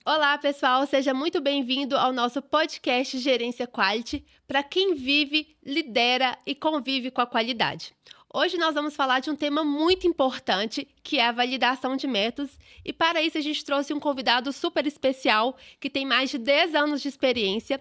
Olá, pessoal, seja muito bem-vindo ao nosso podcast Gerência Quality, para quem vive, lidera e convive com a qualidade. Hoje nós vamos falar de um tema muito importante, que é a validação de métodos, e para isso a gente trouxe um convidado super especial, que tem mais de 10 anos de experiência,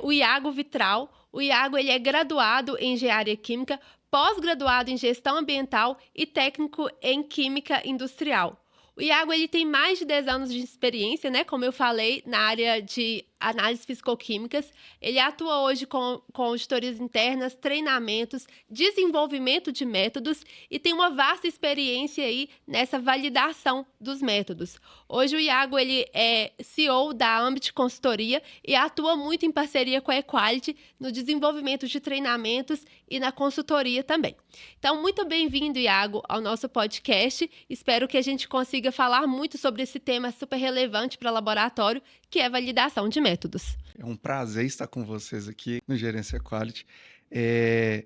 o Iago Vitral. O Iago ele é graduado em Engenharia Química, pós-graduado em Gestão Ambiental e técnico em Química Industrial. O Iago ele tem mais de 10 anos de experiência, né? Como eu falei, na área de análises fisicoquímicas. Ele atua hoje com auditorias internas, treinamentos, desenvolvimento de métodos e tem uma vasta experiência aí nessa validação dos métodos. Hoje o Iago ele é CEO da Ambit Consultoria e atua muito em parceria com a Equality no desenvolvimento de treinamentos e na consultoria também. Então, muito bem-vindo, Iago, ao nosso podcast. Espero que a gente consiga falar muito sobre esse tema super relevante para o laboratório, que é validação de métodos. É um prazer estar com vocês aqui no Gerência Quality. É,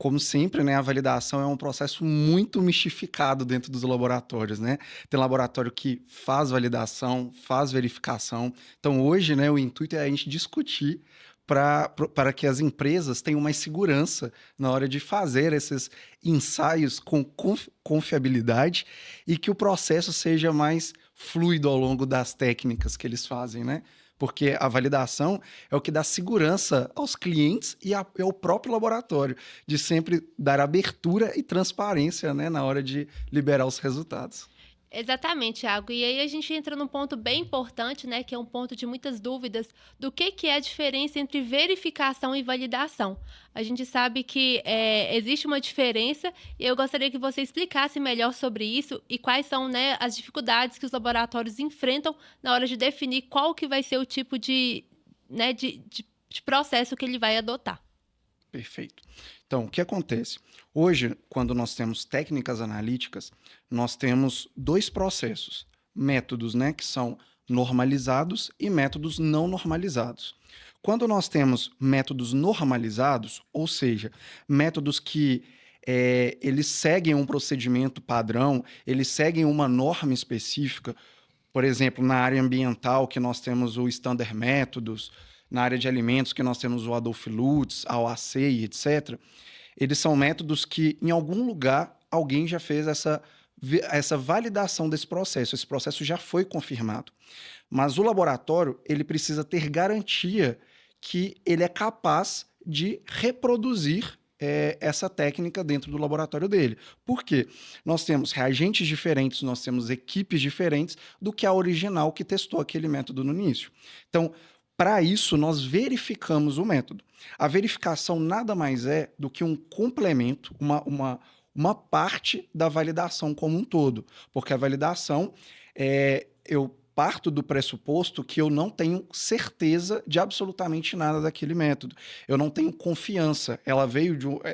Como sempre, né, a validação é um processo muito mistificado dentro dos laboratórios, né? Tem laboratório que faz validação, faz verificação. Então, hoje, né, o intuito é a gente discutir para que as empresas tenham mais segurança na hora de fazer esses ensaios com confiabilidade e que o processo seja mais fluido ao longo das técnicas que eles fazem, né? Porque a validação é o que dá segurança aos clientes e ao próprio laboratório, de sempre dar abertura e transparência, né, na hora de liberar os resultados. Exatamente, Iago. E aí a gente entra num ponto bem importante, né, que é um ponto de muitas dúvidas do que é a diferença entre verificação e validação. A gente sabe que existe uma diferença e eu gostaria que você explicasse melhor sobre isso e quais são, né, as dificuldades que os laboratórios enfrentam na hora de definir qual que vai ser o tipo de, né, de processo que ele vai adotar. Perfeito. Então, o que acontece? Hoje, quando nós temos técnicas analíticas, nós temos dois processos: métodos, né, que são normalizados e métodos não normalizados. Quando nós temos métodos normalizados, ou seja, métodos que eles seguem um procedimento padrão, eles seguem uma norma específica. Por exemplo, na área ambiental, que nós temos o Standard Métodos, na área de alimentos, que nós temos o Adolf Lutz, a OAC, etc. Eles são métodos que, em algum lugar, alguém já fez essa validação desse processo. Esse processo já foi confirmado. Mas o laboratório, ele precisa ter garantia que ele é capaz de reproduzir essa técnica dentro do laboratório dele. Por quê? Nós temos reagentes diferentes, nós temos equipes diferentes do que a original que testou aquele método no início. Então, para isso, nós verificamos o método. A verificação nada mais é do que um complemento, uma parte da validação como um todo. Porque a validação, eu parto do pressuposto que eu não tenho certeza de absolutamente nada daquele método. Eu não tenho confiança.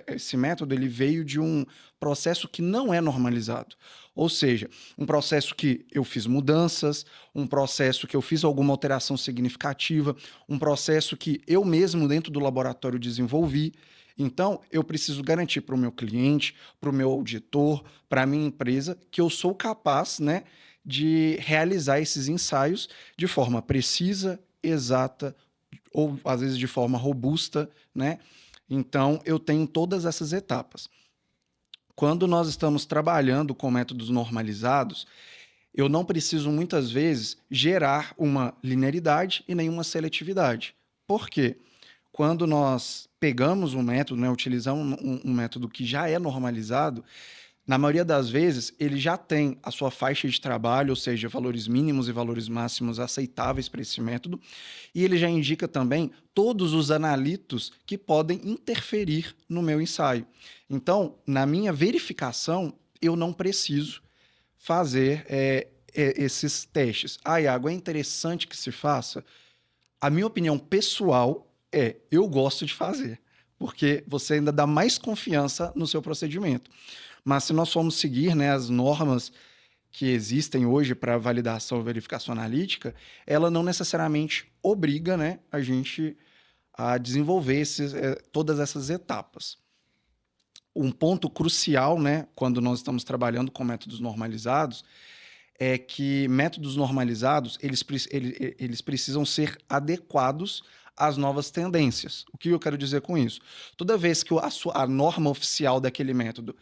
Esse método ele veio de um processo que não é normalizado. Ou seja, um processo que eu fiz mudanças, um processo que eu fiz alguma alteração significativa, um processo que eu mesmo dentro do laboratório desenvolvi. Então, eu preciso garantir para o meu cliente, para o meu auditor, para a minha empresa, que eu sou capaz, né, de realizar esses ensaios de forma precisa, exata ou às vezes de forma robusta, né? Então, eu tenho todas essas etapas. Quando nós estamos trabalhando com métodos normalizados, eu não preciso muitas vezes gerar uma linearidade e nenhuma seletividade. Por quê? Quando nós pegamos um método, né, utilizamos um método que já é normalizado, na maioria das vezes, ele já tem a sua faixa de trabalho, ou seja, valores mínimos e valores máximos aceitáveis para esse método, e ele já indica também todos os analitos que podem interferir no meu ensaio. Então, na minha verificação, eu não preciso fazer esses testes. Ah, Iago, é interessante que se faça? A minha opinião pessoal eu gosto de fazer, porque você ainda dá mais confiança no seu procedimento. Mas se nós formos seguir, né, as normas que existem hoje para validação e verificação analítica, ela não necessariamente obriga, né, a gente a desenvolver todas essas etapas. Um ponto crucial, né, quando nós estamos trabalhando com métodos normalizados, é que métodos normalizados, eles precisam ser adequados às novas tendências. O que eu quero dizer com isso? Toda vez que a norma oficial daquele método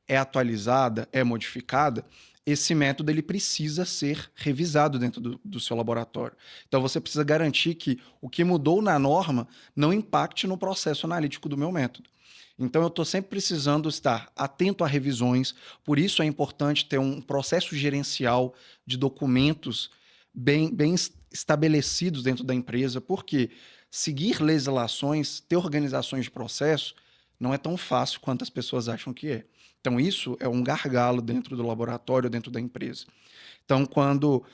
é atualizada, é modificada, esse método ele precisa ser revisado dentro do seu laboratório. Então, você precisa garantir que o que mudou na norma não impacte no processo analítico do meu método. Então, eu estou sempre precisando estar atento a revisões, por isso é importante ter um processo gerencial de documentos bem estabelecidos dentro da empresa, porque seguir legislações, ter organizações de processo, não é tão fácil quanto as pessoas acham que é. Então, isso é um gargalo dentro do laboratório, dentro da empresa. Então, quando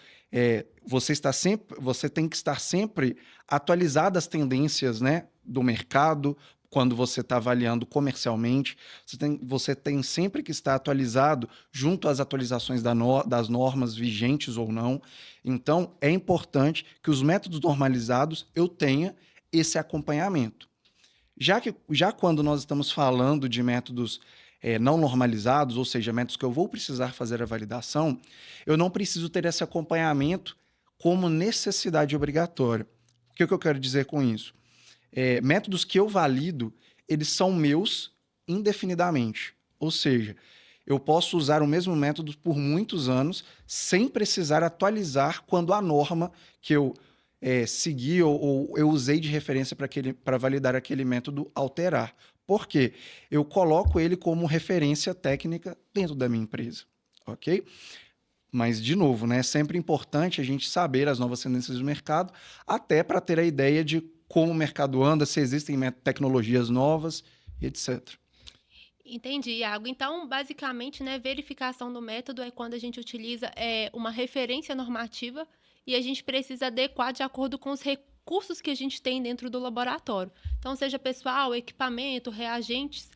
você tem que estar sempre atualizado às tendências, né, do mercado, quando você está avaliando comercialmente, você tem sempre que estar atualizado junto às atualizações das normas vigentes ou não. Então, é importante que os métodos normalizados eu tenha esse acompanhamento. Já quando nós estamos falando de métodos não normalizados, ou seja, métodos que eu vou precisar fazer a validação, eu não preciso ter esse acompanhamento como necessidade obrigatória. O que eu quero dizer com isso? Métodos que eu valido, eles são meus indefinidamente. Ou seja, eu posso usar o mesmo método por muitos anos sem precisar atualizar quando a norma que eu segui ou eu usei de referência para validar aquele método alterar. Por quê? Eu coloco ele como referência técnica dentro da minha empresa. Ok? Mas, de novo, né, é sempre importante a gente saber as novas tendências do mercado, até para ter a ideia de como o mercado anda, se existem tecnologias novas, etc. Entendi, Iago. Então, basicamente, né, verificação do método é quando a gente utiliza uma referência normativa e a gente precisa adequar de acordo com os recursos que a gente tem dentro do laboratório. Então, seja pessoal, equipamento, reagentes,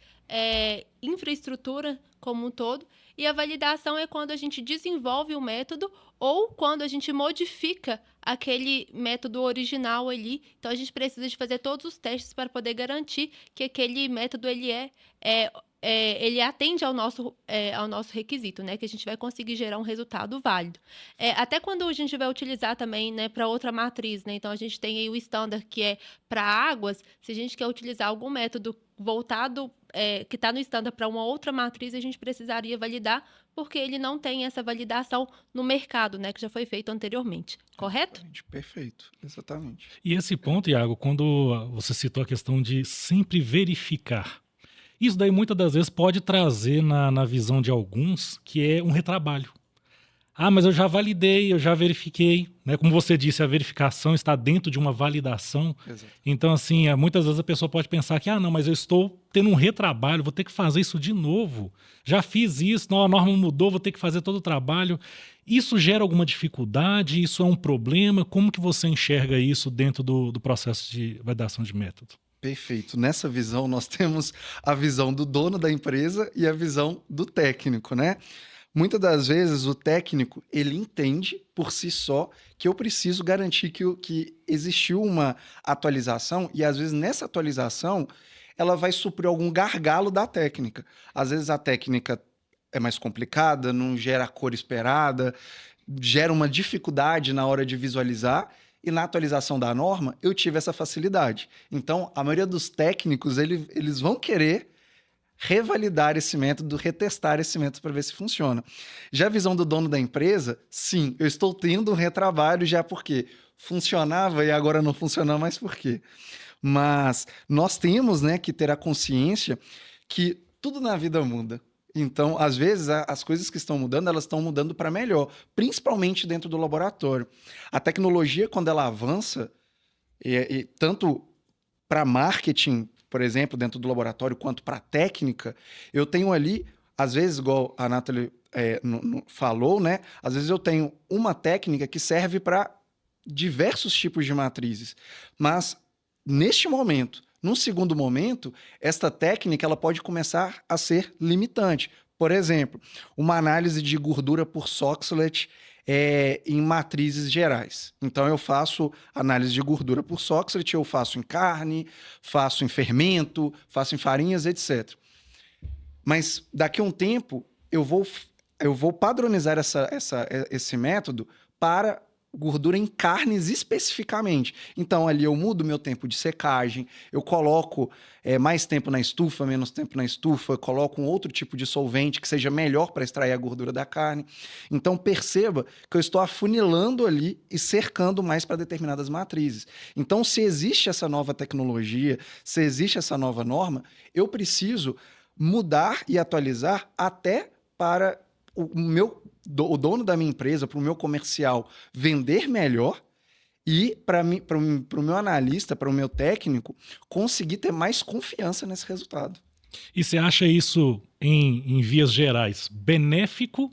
infraestrutura como um todo. E a validação é quando a gente desenvolve o método ou quando a gente modifica aquele método original ali. Então, a gente precisa de fazer todos os testes para poder garantir que aquele método ele atende ao nosso requisito, né? Que a gente vai conseguir gerar um resultado válido. Até quando a gente vai utilizar também, né, para outra matriz, né? Então, a gente tem aí o standard, que é para águas. Se a gente quer utilizar algum método voltado, que está no standard para uma outra matriz, a gente precisaria validar, porque ele não tem essa validação no mercado, né? Que já foi feito anteriormente. Correto? Perfeito, exatamente. E esse ponto, Iago, quando você citou a questão de sempre verificar, isso daí muitas das vezes pode trazer na visão de alguns que é um retrabalho. Ah, mas eu já validei, eu já verifiquei, né? Como você disse, a verificação está dentro de uma validação. Exato. Então, assim, muitas vezes a pessoa pode pensar que, não, mas eu estou tendo um retrabalho, vou ter que fazer isso de novo. Já fiz isso, não, a norma mudou, vou ter que fazer todo o trabalho. Isso gera alguma dificuldade? Isso é um problema? Como que você enxerga isso dentro do processo de validação de método? Perfeito. Nessa visão, nós temos a visão do dono da empresa e a visão do técnico, né? Muitas das vezes, o técnico, ele entende por si só que eu preciso garantir que existiu uma atualização e, às vezes, nessa atualização, ela vai suprir algum gargalo da técnica. Às vezes, a técnica é mais complicada, não gera a cor esperada, gera uma dificuldade na hora de visualizar. E na atualização da norma, eu tive essa facilidade. Então, a maioria dos técnicos, eles vão querer revalidar esse método, retestar esse método para ver se funciona. Já a visão do dono da empresa, sim, eu estou tendo um retrabalho já porque funcionava e agora não funciona mais por quê? Mas nós temos, né, que ter a consciência que tudo na vida muda. Então, às vezes, as coisas que estão mudando, elas estão mudando para melhor, principalmente dentro do laboratório. A tecnologia, quando ela avança, tanto para marketing, por exemplo, dentro do laboratório, quanto para técnica, eu tenho ali, às vezes, igual a Nathalie falou, né? Às vezes eu tenho uma técnica que serve para diversos tipos de matrizes. Mas, neste momento, num segundo momento, esta técnica ela pode começar a ser limitante. Por exemplo, uma análise de gordura por Soxhlet em matrizes gerais. Então, eu faço análise de gordura por Soxhlet, eu faço em carne, faço em fermento, faço em farinhas, etc. Mas, daqui a um tempo, eu vou eu vou padronizar esse método para gordura em carnes especificamente. Então, ali eu mudo meu tempo de secagem, eu coloco mais tempo na estufa, menos tempo na estufa, eu coloco um outro tipo de solvente que seja melhor para extrair a gordura da carne. Então, perceba que eu estou afunilando ali e cercando mais para determinadas matrizes. Então, se existe essa nova tecnologia, se existe essa nova norma, eu preciso mudar e atualizar até para o dono da minha empresa, para o meu comercial vender melhor e para o meu analista, para o meu técnico, conseguir ter mais confiança nesse resultado. E você acha isso, em vias gerais, benéfico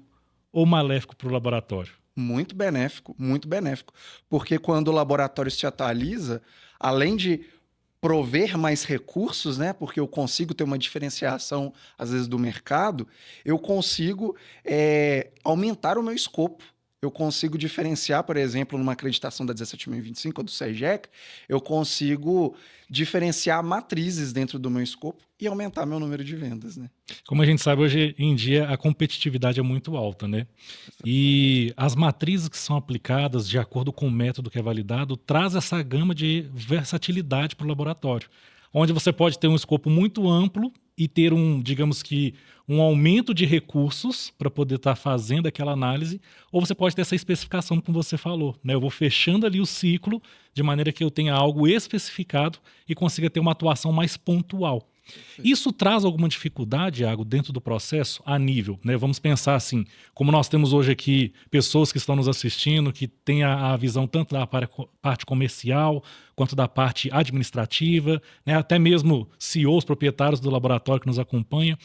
ou maléfico para o laboratório? Muito benéfico, muito benéfico. Porque quando o laboratório se atualiza, além de prover mais recursos, né? Porque eu consigo ter uma diferenciação, às vezes, do mercado, eu consigo aumentar o meu escopo. Eu consigo diferenciar, por exemplo, numa acreditação da 17.025 ou do SEGEC, eu consigo diferenciar matrizes dentro do meu escopo e aumentar meu número de vendas, né? Como a gente sabe, hoje em dia a competitividade é muito alta, né? E as matrizes que são aplicadas de acordo com o método que é validado traz essa gama de versatilidade para o laboratório, onde você pode ter um escopo muito amplo e ter digamos que, um aumento de recursos para poder estar fazendo aquela análise, ou você pode ter essa especificação como você falou, né? Eu vou fechando ali o ciclo de maneira que eu tenha algo especificado e consiga ter uma atuação mais pontual. Isso traz alguma dificuldade, Iago, dentro do processo a nível, né? Vamos pensar assim, como nós temos hoje aqui pessoas que estão nos assistindo, que têm a visão tanto da parte comercial, quanto da parte administrativa, né? Até mesmo CEOs, proprietários do laboratório que nos acompanham.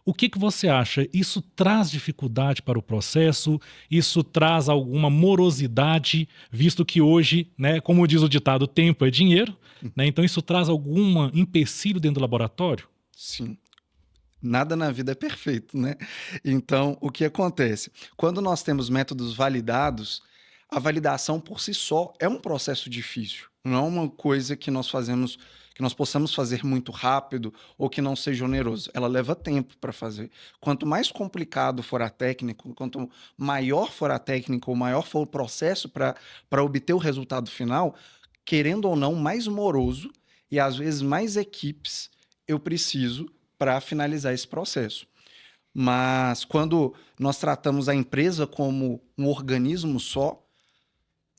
O que você acha? Isso traz dificuldade para o processo? Isso traz alguma morosidade, visto que hoje, né, como diz o ditado, tempo é dinheiro, né? Então isso traz algum empecilho dentro do laboratório? Sim. Nada na vida é perfeito, né? Então, o que acontece? Quando nós temos métodos validados, a validação por si só é um processo difícil. Não é uma coisa que nós possamos fazer muito rápido ou que não seja oneroso. Ela leva tempo para fazer. Quanto mais complicado for a técnica, quanto maior for a técnica ou maior for o processo para obter o resultado final, querendo ou não, mais moroso e às vezes mais equipes eu preciso para finalizar esse processo. Mas quando nós tratamos a empresa como um organismo só,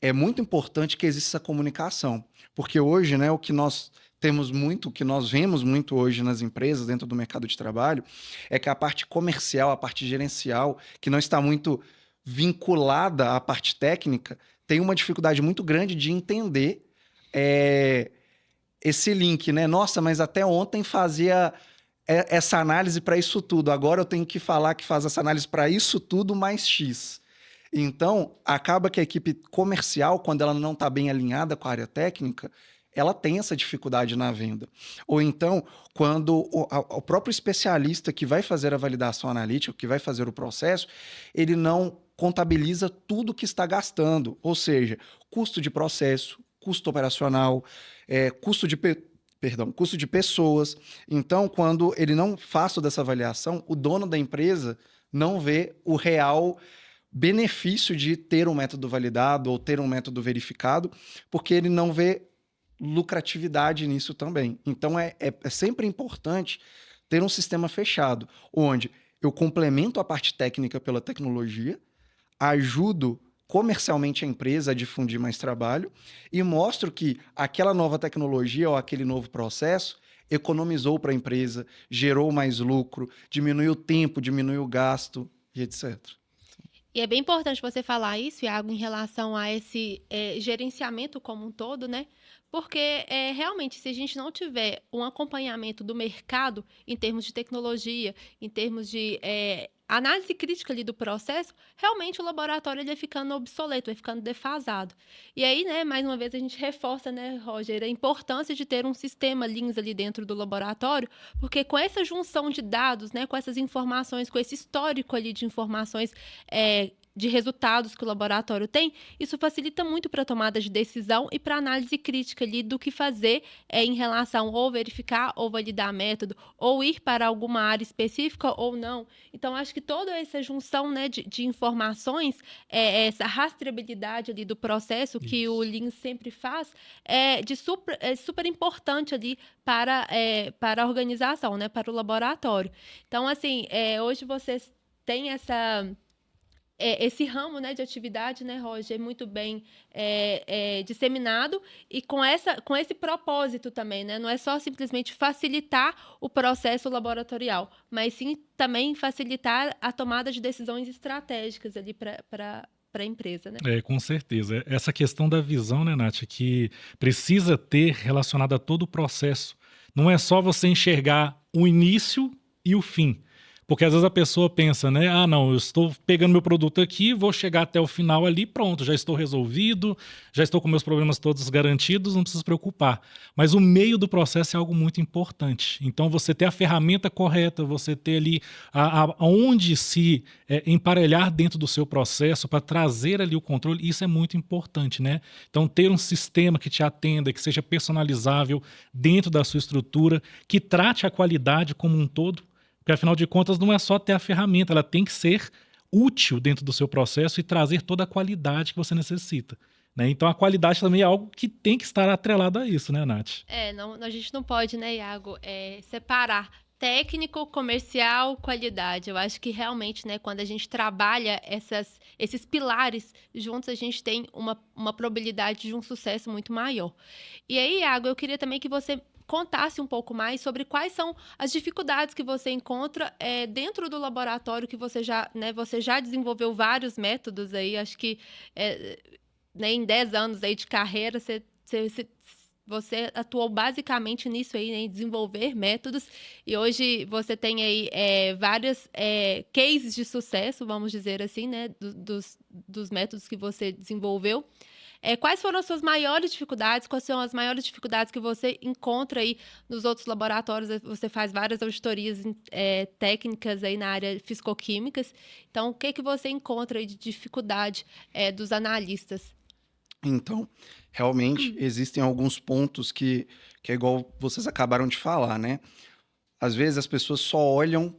é muito importante que exista essa comunicação. Porque hoje, né, o que nós temos muito, o que nós vemos muito hoje nas empresas, dentro do mercado de trabalho, é que a parte comercial, a parte gerencial, que não está muito vinculada à parte técnica, tem uma dificuldade muito grande de entender esse link, né? Nossa, mas até ontem fazia essa análise para isso tudo. Agora eu tenho que falar que faz essa análise para isso tudo mais X. Então, acaba que a equipe comercial, quando ela não está bem alinhada com a área técnica, ela tem essa dificuldade na venda. Ou então, quando o próprio especialista que vai fazer a validação analítica, que vai fazer o processo, ele não contabiliza tudo que está gastando. Ou seja, custo de processo, custo operacional, custo de pessoas. Então, quando ele não faz toda essa avaliação, o dono da empresa não vê o real benefício de ter um método validado ou ter um método verificado, porque ele não vê lucratividade nisso também. Então, é sempre importante ter um sistema fechado, onde eu complemento a parte técnica pela tecnologia, ajudo comercialmente a empresa a difundir mais trabalho e mostro que aquela nova tecnologia ou aquele novo processo economizou para a empresa, gerou mais lucro, diminuiu o tempo, diminuiu o gasto e etc. E é bem importante você falar isso, Iago, em relação a esse gerenciamento como um todo, né? Porque realmente, se a gente não tiver um acompanhamento do mercado em termos de tecnologia, em termos de análise crítica ali do processo, realmente o laboratório ele vai ficando obsoleto, vai ficando defasado. E aí, né, mais uma vez a gente reforça, né, Roger, a importância de ter um sistema Lean ali dentro do laboratório, porque com essa junção de dados, né, com essas informações, com esse histórico ali de informações de resultados que o laboratório tem, isso facilita muito para a tomada de decisão e para análise crítica ali do que fazer em relação ou verificar ou validar método, ou ir para alguma área específica ou não. Então, acho que toda essa junção, né, de informações, essa rastreabilidade ali do processo que o Lean sempre faz, é super importante ali para a organização, né, para o laboratório. Então, assim, hoje vocês têm esse ramo, né, de atividade, né, Roger, muito bem disseminado e com esse propósito também, né? Não é só simplesmente facilitar o processo laboratorial, mas sim também facilitar a tomada de decisões estratégicas ali para a empresa, né? Com certeza. Essa questão da visão, né, Nath, que precisa ter relacionada a todo o processo. Não é só você enxergar o início e o fim. Porque às vezes a pessoa pensa, né? Ah, não, eu estou pegando meu produto aqui, vou chegar até o final ali, pronto, já estou resolvido, já estou com meus problemas todos garantidos, não preciso se preocupar. Mas o meio do processo é algo muito importante. Então, você ter a ferramenta correta, você ter ali aonde se emparelhar dentro do seu processo para trazer ali o controle, isso é muito importante, né? Então, ter um sistema que te atenda, que seja personalizável dentro da sua estrutura, que trate a qualidade como um todo. Porque, afinal de contas, não é só ter a ferramenta, ela tem que ser útil dentro do seu processo e trazer toda a qualidade que você necessita, né? Então, a qualidade também é algo que tem que estar atrelado a isso, né, Nath? A gente não pode, né, Iago, separar técnico, comercial, qualidade. Eu acho que realmente, né, quando a gente trabalha esses pilares juntos, a gente tem uma probabilidade de um sucesso muito maior. E aí, Iago, eu queria também que você contasse um pouco mais sobre quais são as dificuldades que você encontra dentro do laboratório que você já desenvolveu vários métodos aí, acho que né, em 10 anos aí de carreira, você atuou basicamente nisso aí, né, em desenvolver métodos, e hoje você tem aí vários cases de sucesso, vamos dizer assim, né, dos métodos que você desenvolveu. Quais foram as suas maiores dificuldades? Quais são as maiores dificuldades que você encontra aí nos outros laboratórios? Você faz várias auditorias técnicas aí na área fisicoquímicas. Então, o que você encontra aí de dificuldade dos analistas? Então, realmente, existem alguns pontos que é igual vocês acabaram de falar, né? Às vezes as pessoas só olham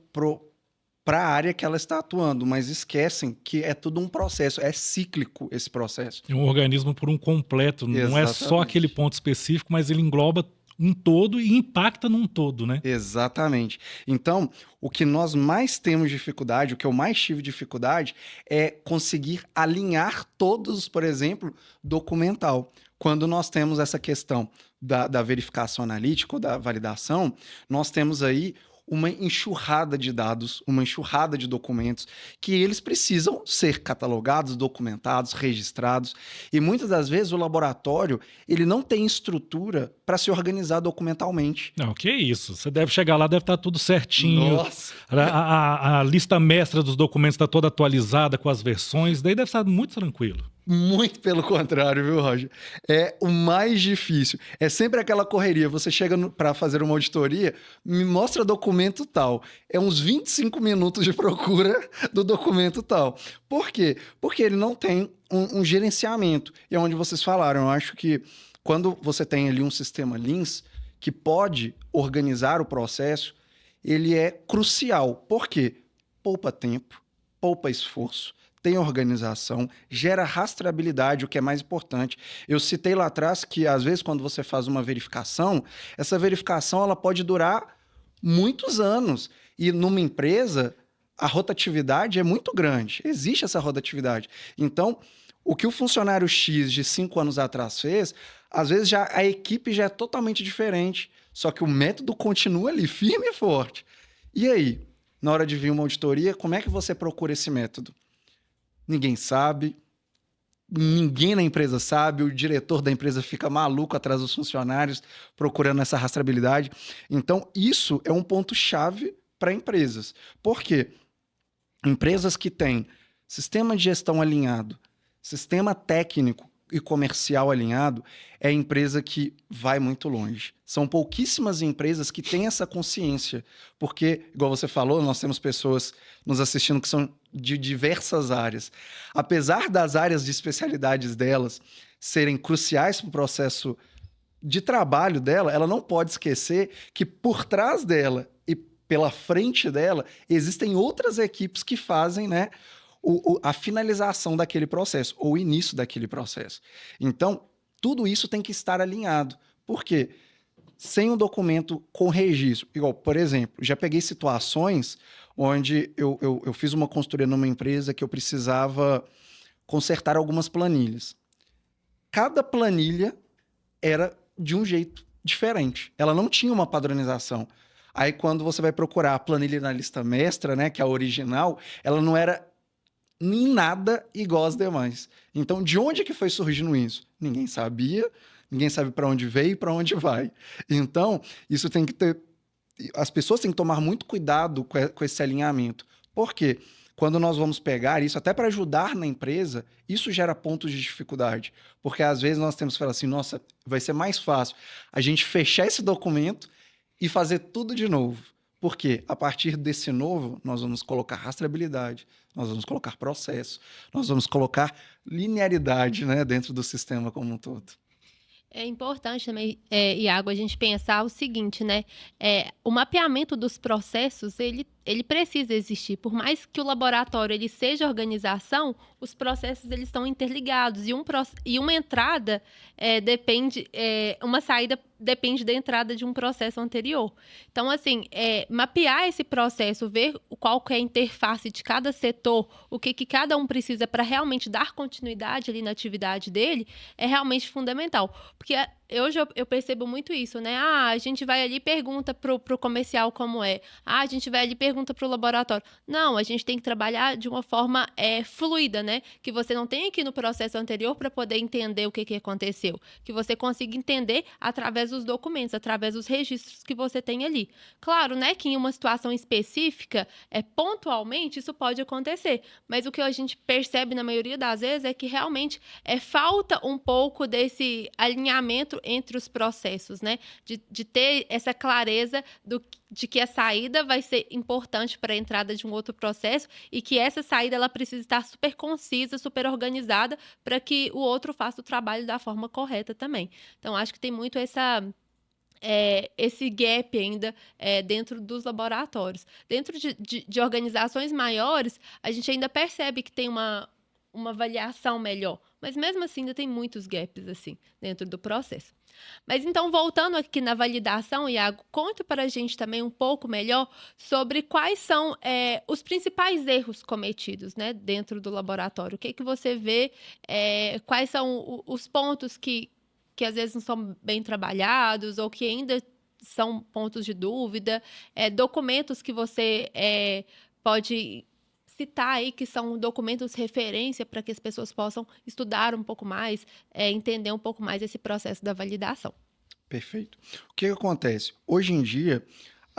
para a área que ela está atuando, mas esquecem que é tudo um processo, é cíclico esse processo. É um organismo por um completo, não é só aquele ponto específico, mas ele engloba um todo e impacta num todo, né? Exatamente. Então, o que nós mais temos dificuldade, o que eu mais tive dificuldade, é conseguir alinhar todos, por exemplo, documental. Quando nós temos essa questão da verificação analítica ou da validação, nós temos aí uma enxurrada de dados, uma enxurrada de documentos que eles precisam ser catalogados, documentados, registrados. E muitas das vezes o laboratório ele não tem estrutura para se organizar documentalmente. Não, que isso. Você deve chegar lá, deve estar tudo certinho. Nossa! A lista mestra dos documentos está toda atualizada com as versões, daí deve estar muito tranquilo. Muito pelo contrário, viu, Roger? É o mais difícil. É sempre aquela correria. Você chega para fazer uma auditoria, me mostra documento tal. É uns 25 minutos de procura do documento tal. Por quê? Porque ele não tem um gerenciamento. E é onde vocês falaram. Eu acho que quando você tem ali um sistema Lean que pode organizar o processo, ele é crucial. Por quê? Poupa tempo, poupa esforço, tem organização, gera rastreabilidade, o que é mais importante. Eu citei lá atrás que, às vezes, quando você faz uma verificação, essa verificação ela pode durar muitos anos. E numa empresa, a rotatividade é muito grande. Existe essa rotatividade. Então, o que o funcionário X de 5 anos atrás fez, às vezes a equipe já é totalmente diferente. Só que o método continua ali, firme e forte. E aí, na hora de vir uma auditoria, como é que você procura esse método? Ninguém sabe, ninguém na empresa sabe, o diretor da empresa fica maluco atrás dos funcionários procurando essa rastreabilidade. Então, isso é um ponto-chave para empresas. Por quê? Empresas que têm sistema de gestão alinhado, sistema técnico e comercial alinhado é a empresa que vai muito longe. São pouquíssimas empresas que têm essa consciência, porque, igual você falou, nós temos pessoas nos assistindo que são de diversas áreas. Apesar das áreas de especialidades delas serem cruciais para o processo de trabalho dela, ela não pode esquecer que por trás dela e pela frente dela existem outras equipes que fazem, né, a finalização daquele processo, ou o início daquele processo. Então, tudo isso tem que estar alinhado. Por quê? Sem um documento com registro. Igual, por exemplo, já peguei situações onde eu fiz uma consultoria numa empresa que eu precisava consertar algumas planilhas. Cada planilha era de um jeito diferente. Ela não tinha uma padronização. Aí, quando você vai procurar a planilha na lista mestra, né, que é a original, ela não era em nada igual às demais. Então, de onde que foi surgindo isso? Ninguém sabia, ninguém sabe para onde veio e para onde vai. Então, isso tem que ter... As pessoas têm que tomar muito cuidado com esse alinhamento. Por quê? Quando nós vamos pegar isso, até para ajudar na empresa, isso gera pontos de dificuldade. Porque, às vezes, nós temos que falar assim, nossa, vai ser mais fácil a gente fechar esse documento e fazer tudo de novo. Porque, a partir desse novo, nós vamos colocar rastreabilidade, nós vamos colocar processo, nós vamos colocar linearidade, né, dentro do sistema como um todo. É importante também, Iago, a gente pensar o seguinte, né? O mapeamento dos processos, ele precisa existir. Por mais que o laboratório ele seja organização, os processos eles estão interligados. E uma entrada uma saída depende da entrada de um processo anterior. Então, assim, mapear esse processo, ver qual que é a interface de cada setor, o que cada um precisa para realmente dar continuidade ali na atividade dele, é realmente fundamental. Porque hoje eu percebo muito isso, né? A gente vai ali e pergunta pro comercial como é. A gente vai ali e pergunta pro laboratório. Não, a gente tem que trabalhar de uma forma fluida, né? Que você não tenha que ir no processo anterior para poder entender o que aconteceu. Que você consiga entender através dos documentos, através dos registros que você tem ali. Claro, né? Que em uma situação específica, pontualmente, isso pode acontecer. Mas o que a gente percebe na maioria das vezes é que realmente falta um pouco desse alinhamento entre os processos, né? De ter essa clareza de que a saída vai ser importante para a entrada de um outro processo e que essa saída ela precisa estar super concisa, super organizada para que o outro faça o trabalho da forma correta também. Então, acho que tem muito esse gap ainda dentro dos laboratórios. Dentro de organizações maiores, a gente ainda percebe que tem uma avaliação melhor. Mas mesmo assim, ainda tem muitos gaps assim, dentro do processo. Mas então, voltando aqui na validação, Iago, conta para a gente também um pouco melhor sobre quais são os principais erros cometidos, né, dentro do laboratório. O que você vê, quais são os pontos que às vezes não são bem trabalhados ou que ainda são pontos de dúvida, documentos que você pode citar aí que são documentos referência para que as pessoas possam estudar um pouco mais, entender um pouco mais esse processo da validação. Perfeito. O que acontece? Hoje em dia,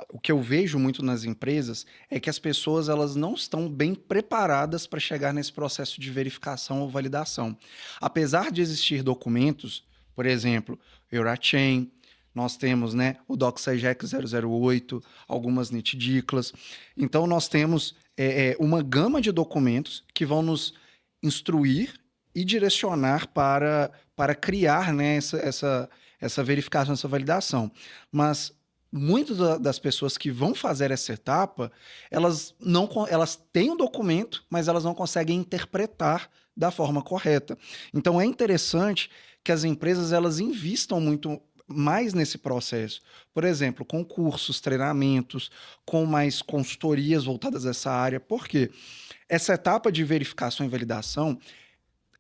o que eu vejo muito nas empresas é que as pessoas elas não estão bem preparadas para chegar nesse processo de verificação ou validação. Apesar de existir documentos, por exemplo, Eurachain, nós temos, né, o DocSegec 008, algumas NIT-DICLAS. Então, nós temos uma gama de documentos que vão nos instruir e direcionar para criar, né, essa verificação, essa validação. Mas muitas das pessoas que vão fazer essa etapa, elas têm um documento, mas elas não conseguem interpretar da forma correta. Então, é interessante que as empresas elas invistam muito mais nesse processo. Por exemplo, com cursos, treinamentos, com mais consultorias voltadas a essa área. Por quê? Essa etapa de verificação e validação,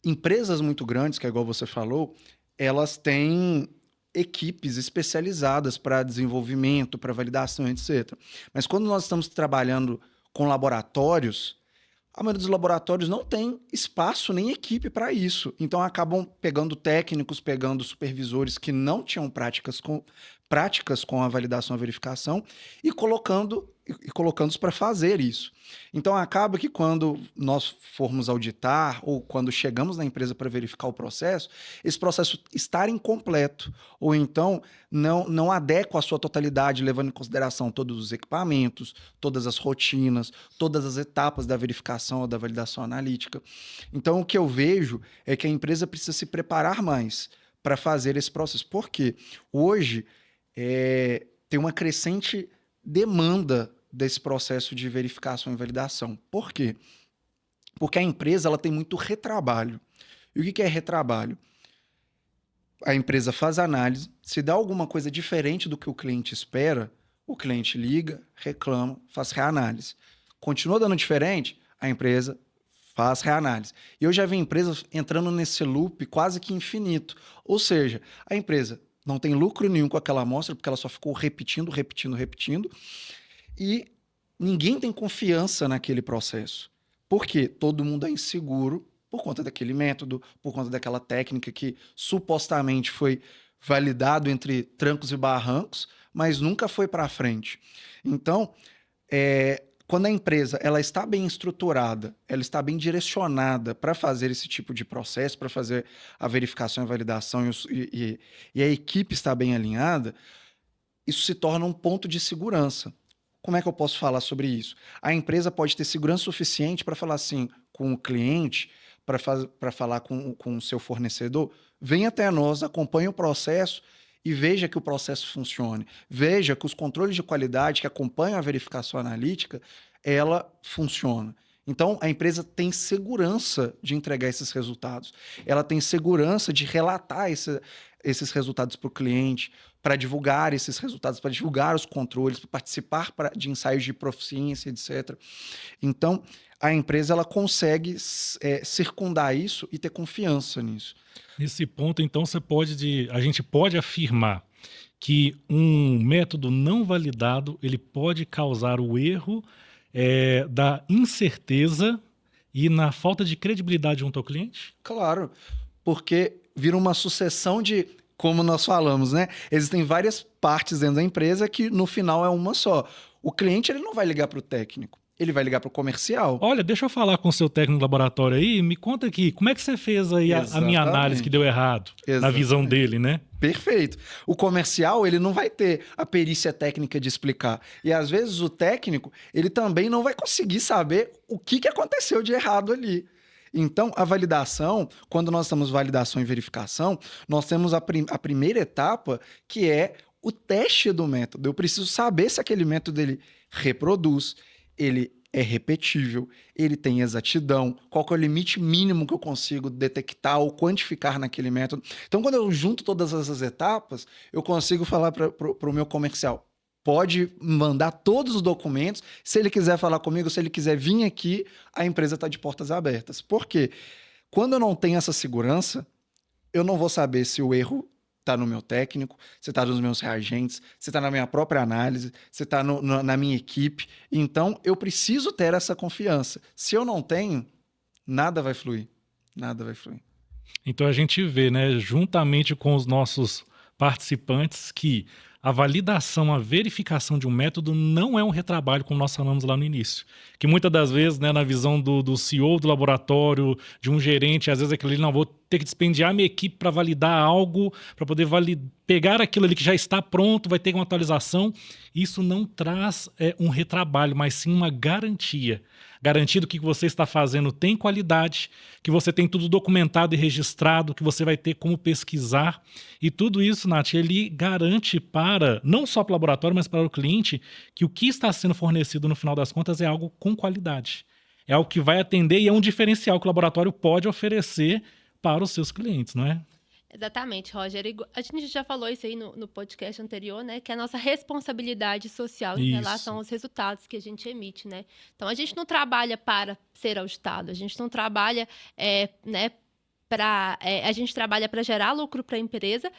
empresas muito grandes, que é igual você falou, elas têm equipes especializadas para desenvolvimento, para validação, etc. Mas quando nós estamos trabalhando com laboratórios, a maioria dos laboratórios não tem espaço nem equipe para isso. Então, acabam pegando técnicos, pegando supervisores que não tinham práticas com a validação e verificação e colocando e colocando-os para fazer isso. Então, acaba que quando nós formos auditar ou quando chegamos na empresa para verificar o processo, esse processo estar incompleto ou então não adequa à sua totalidade, levando em consideração todos os equipamentos, todas as rotinas, todas as etapas da verificação ou da validação analítica. Então, o que eu vejo é que a empresa precisa se preparar mais para fazer esse processo. Por quê? Hoje, tem uma crescente demanda desse processo de verificação e validação. Por quê? Porque a empresa ela tem muito retrabalho. E o que é retrabalho? A empresa faz análise, se dá alguma coisa diferente do que o cliente espera, o cliente liga, reclama, faz reanálise. Continua dando diferente, a empresa faz reanálise. E eu já vi empresas entrando nesse loop quase que infinito. Ou seja, a empresa não tem lucro nenhum com aquela amostra, porque ela só ficou repetindo, e ninguém tem confiança naquele processo. Por quê? Todo mundo é inseguro por conta daquele método, por conta daquela técnica que supostamente foi validado entre trancos e barrancos, mas nunca foi para frente. Então, quando a empresa ela está bem estruturada, ela está bem direcionada para fazer esse tipo de processo, para fazer a verificação e a validação e a equipe está bem alinhada, isso se torna um ponto de segurança. Como é que eu posso falar sobre isso? A empresa pode ter segurança suficiente para falar assim com o cliente, para falar com o seu fornecedor, venha até nós, acompanhe o processo e veja que o processo funcione. Veja que os controles de qualidade que acompanham a verificação analítica, ela funciona. Então, a empresa tem segurança de entregar esses resultados. Ela tem segurança de relatar esses resultados para o cliente, para divulgar esses resultados, para divulgar os controles, para participar de ensaios de proficiência, etc. Então, a empresa ela consegue circundar isso e ter confiança nisso. Nesse ponto, então, a gente pode afirmar que um método não validado ele pode causar o erro da incerteza e na falta de credibilidade junto ao cliente? Claro, porque vira uma sucessão de, como nós falamos, né? Existem várias partes dentro da empresa que no final é uma só. O cliente ele não vai ligar para o técnico, ele vai ligar para o comercial. Olha, deixa eu falar com o seu técnico do laboratório aí, me conta aqui, como é que você fez aí a minha análise que deu errado, na visão dele, né? Perfeito. O comercial, ele não vai ter a perícia técnica de explicar. E às vezes o técnico, ele também não vai conseguir saber o que aconteceu de errado ali. Então, a validação, quando nós estamos validação e verificação, nós temos a primeira etapa, que é o teste do método. Eu preciso saber se aquele método ele reproduz, ele é repetível, ele tem exatidão, qual que é o limite mínimo que eu consigo detectar ou quantificar naquele método. Então, quando eu junto todas essas etapas, eu consigo falar para o meu comercial, pode mandar todos os documentos, se ele quiser falar comigo, se ele quiser vir aqui, a empresa está de portas abertas. Por quê? Quando eu não tenho essa segurança, eu não vou saber se o erro está no meu técnico, se está nos meus reagentes, se está na minha própria análise, se está na minha equipe. Então, eu preciso ter essa confiança. Se eu não tenho, nada vai fluir. Nada vai fluir. Então, a gente vê, né, juntamente com os nossos participantes, que a validação, a verificação de um método não é um retrabalho, como nós falamos lá no início. Que muitas das vezes, né, na visão do CEO do laboratório, de um gerente, às vezes aquilo ali, não, vou ter que dispendiar minha equipe para validar algo, para poder pegar aquilo ali que já está pronto, vai ter uma atualização. Isso não traz um retrabalho, mas sim uma garantia. Garantia do que você está fazendo tem qualidade, que você tem tudo documentado e registrado, que você vai ter como pesquisar. E tudo isso, Nath, ele garante não só para o laboratório, mas para o cliente, que o que está sendo fornecido no final das contas é algo com qualidade. É algo que vai atender e é um diferencial que o laboratório pode oferecer para os seus clientes, não é? Exatamente, Roger. A gente já falou isso aí no podcast anterior, né? Que é a nossa responsabilidade social em relação aos resultados que a gente emite, né? Então, a gente não trabalha para ser auditado, a gente não trabalha, né? A gente trabalha para gerar lucro para a empresa,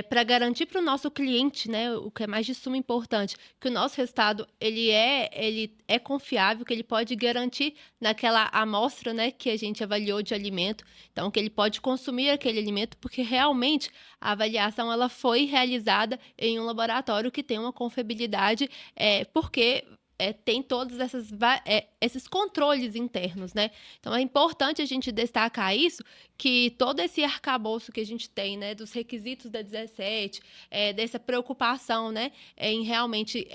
para garantir para o nosso cliente, né, o que é mais de suma importante, que o nosso resultado ele é confiável, que ele pode garantir naquela amostra, né, que a gente avaliou de alimento, então que ele pode consumir aquele alimento, porque realmente a avaliação ela foi realizada em um laboratório que tem uma confiabilidade, porque tem todos esses controles internos, né? Então, é importante a gente destacar isso, que todo esse arcabouço que a gente tem, né, dos requisitos da 17, dessa preocupação, né, em realmente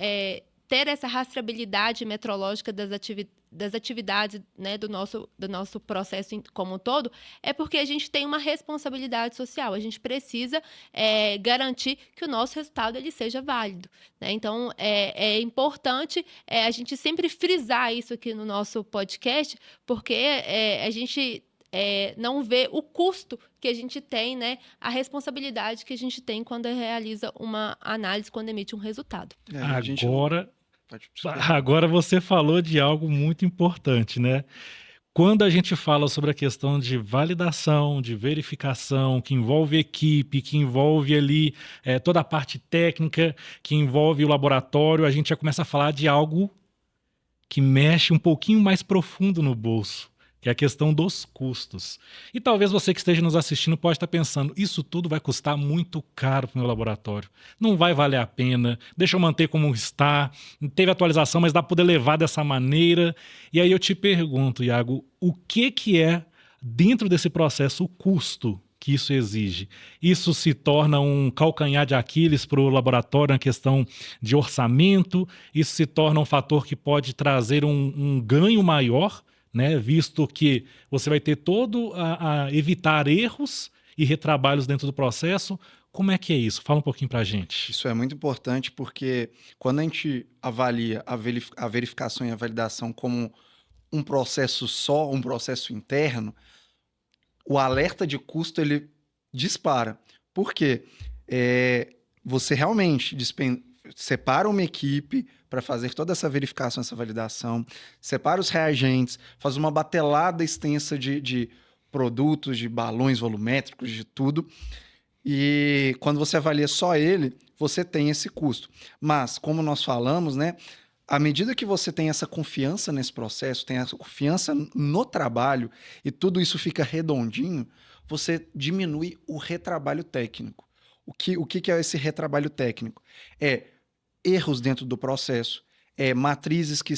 ter essa rastreabilidade metrológica das atividades, né, do nosso processo como um todo, é porque a gente tem uma responsabilidade social. A gente precisa garantir que o nosso resultado ele seja válido, né? Então, é importante a gente sempre frisar isso aqui no nosso podcast, porque a gente não vê o custo que a gente tem, né, a responsabilidade que a gente tem quando realiza uma análise, quando emite um resultado. Agora você falou de algo muito importante, né? Quando a gente fala sobre a questão de validação, de verificação, que envolve equipe, que envolve ali toda a parte técnica, que envolve o laboratório, a gente já começa a falar de algo que mexe um pouquinho mais profundo no bolso, que é a questão dos custos. E talvez você que esteja nos assistindo pode estar pensando, isso tudo vai custar muito caro para o meu laboratório. Não vai valer a pena, deixa eu manter como está, teve atualização, mas dá para poder levar dessa maneira. E aí eu te pergunto, Iago, o que é, dentro desse processo, o custo que isso exige? Isso se torna um calcanhar de Aquiles para o laboratório na questão de orçamento? Isso se torna um fator que pode trazer um ganho maior, né, visto que você vai ter todo a evitar erros e retrabalhos dentro do processo? Como é que é isso? Fala um pouquinho para a gente. Isso é muito importante porque quando a gente avalia a verificação e a validação como um processo só, um processo interno, o alerta de custo ele dispara. Por quê? Você realmente separa uma equipe para fazer toda essa verificação, essa validação, separa os reagentes, faz uma batelada extensa de produtos, de balões volumétricos, de tudo. E quando você avalia só ele, você tem esse custo. Mas, como nós falamos, né, à medida que você tem essa confiança nesse processo, tem essa confiança no trabalho e tudo isso fica redondinho, você diminui o retrabalho técnico. O que é esse retrabalho técnico? Erros dentro do processo, matrizes que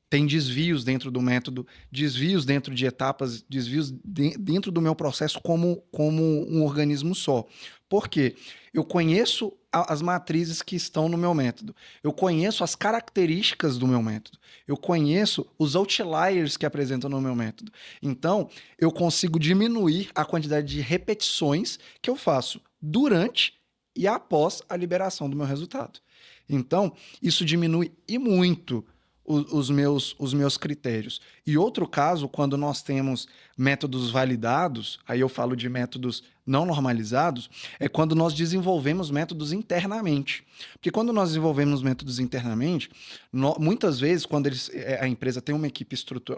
tem desvios dentro do método, desvios dentro de etapas, desvios dentro do meu processo como um organismo só. Por quê? Eu conheço as matrizes que estão no meu método, eu conheço as características do meu método, eu conheço os outliers que apresentam no meu método. Então, eu consigo diminuir a quantidade de repetições que eu faço durante e após a liberação do meu resultado. Então, isso diminui e muito os meus critérios. E outro caso, quando nós temos métodos validados, aí eu falo de métodos não normalizados, é quando nós desenvolvemos métodos internamente. Porque quando nós desenvolvemos métodos internamente, muitas vezes, quando a empresa tem uma equipe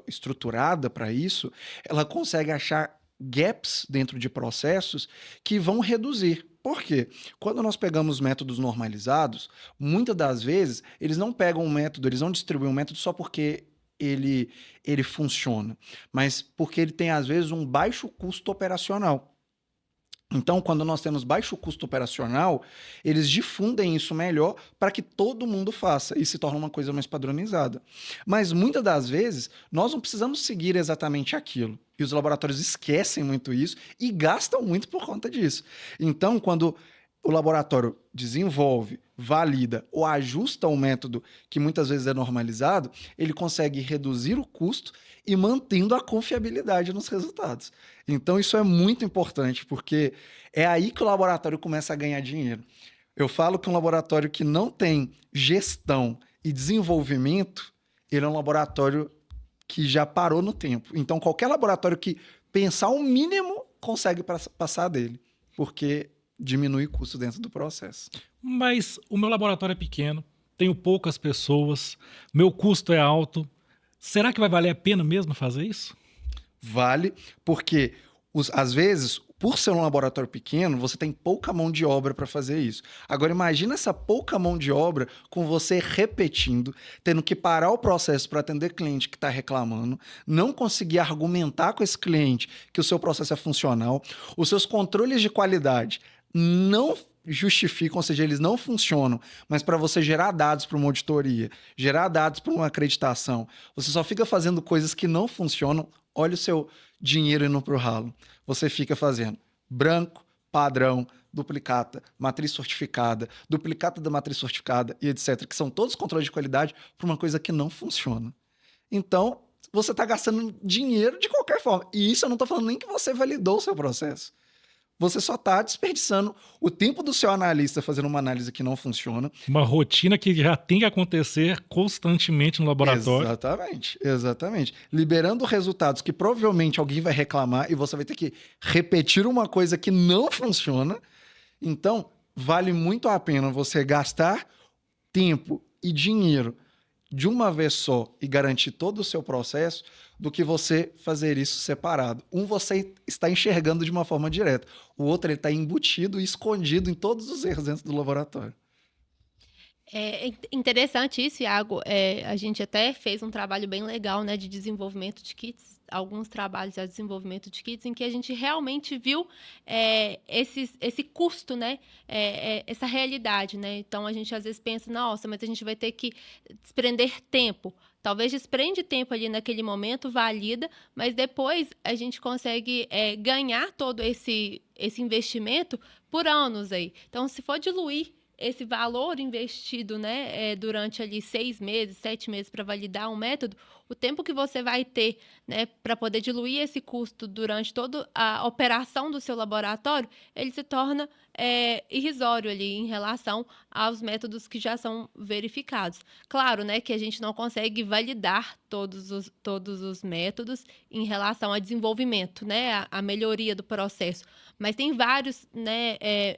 estruturada para isso, ela consegue achar gaps dentro de processos que vão reduzir. Por quê? Quando nós pegamos métodos normalizados, muitas das vezes eles não pegam um método, eles não distribuem um método só porque ele funciona, mas porque ele tem, às vezes, um baixo custo operacional. Então, quando nós temos baixo custo operacional, eles difundem isso melhor para que todo mundo faça e se torna uma coisa mais padronizada. Mas muitas das vezes, nós não precisamos seguir exatamente aquilo. E os laboratórios esquecem muito isso e gastam muito por conta disso. Então, quando o laboratório desenvolve, valida ou ajusta um método que muitas vezes é normalizado, ele consegue reduzir o custo e mantendo a confiabilidade nos resultados. Então, isso é muito importante, porque é aí que o laboratório começa a ganhar dinheiro. Eu falo que um laboratório que não tem gestão e desenvolvimento, ele é um laboratório que já parou no tempo. Então, qualquer laboratório que pensar o mínimo consegue passar dele, porque diminui o custo dentro do processo. Mas o meu laboratório é pequeno, tenho poucas pessoas, meu custo é alto. Será que vai valer a pena mesmo fazer isso? Vale, porque às vezes, por ser um laboratório pequeno, você tem pouca mão de obra para fazer isso. Agora, imagina essa pouca mão de obra com você repetindo, tendo que parar o processo para atender cliente que está reclamando, não conseguir argumentar com esse cliente que o seu processo é funcional, os seus controles de qualidade não justificam, ou seja, eles não funcionam, mas para você gerar dados para uma auditoria, gerar dados para uma acreditação, você só fica fazendo coisas que não funcionam, olha o seu dinheiro indo para o ralo. Você fica fazendo branco, padrão, duplicata, matriz certificada, duplicata da matriz certificada e etc., que são todos controles de qualidade para uma coisa que não funciona. Então, você está gastando dinheiro de qualquer forma. E isso eu não estou falando nem que você validou o seu processo. Você só está desperdiçando o tempo do seu analista fazendo uma análise que não funciona. Uma rotina que já tem que acontecer constantemente no laboratório. Exatamente. Liberando resultados que provavelmente alguém vai reclamar e você vai ter que repetir uma coisa que não funciona. Então, vale muito a pena você gastar tempo e dinheiro de uma vez só e garantir todo o seu processo do que você fazer isso separado. Um você está enxergando de uma forma direta. O outro ele está embutido e escondido em todos os erros dentro do laboratório. É interessante isso, Iago. A gente até fez um trabalho bem legal, né, de desenvolvimento de kits, alguns trabalhos de desenvolvimento de kits, em que a gente realmente viu esse custo, né, essa realidade, né? Então, a gente às vezes pensa, nossa, mas a gente vai ter que desprender tempo. Talvez desprende tempo ali naquele momento, valida, mas depois a gente consegue ganhar todo esse investimento por anos aí. Então, se for diluir esse valor investido, né, durante ali 6 meses, 7 meses para validar um método, o tempo que você vai ter, né, para poder diluir esse custo durante toda a operação do seu laboratório, ele se torna irrisório ali em relação aos métodos que já são verificados. Claro, né, que a gente não consegue validar todos os métodos em relação ao desenvolvimento, né, a melhoria do processo, mas tem vários, né,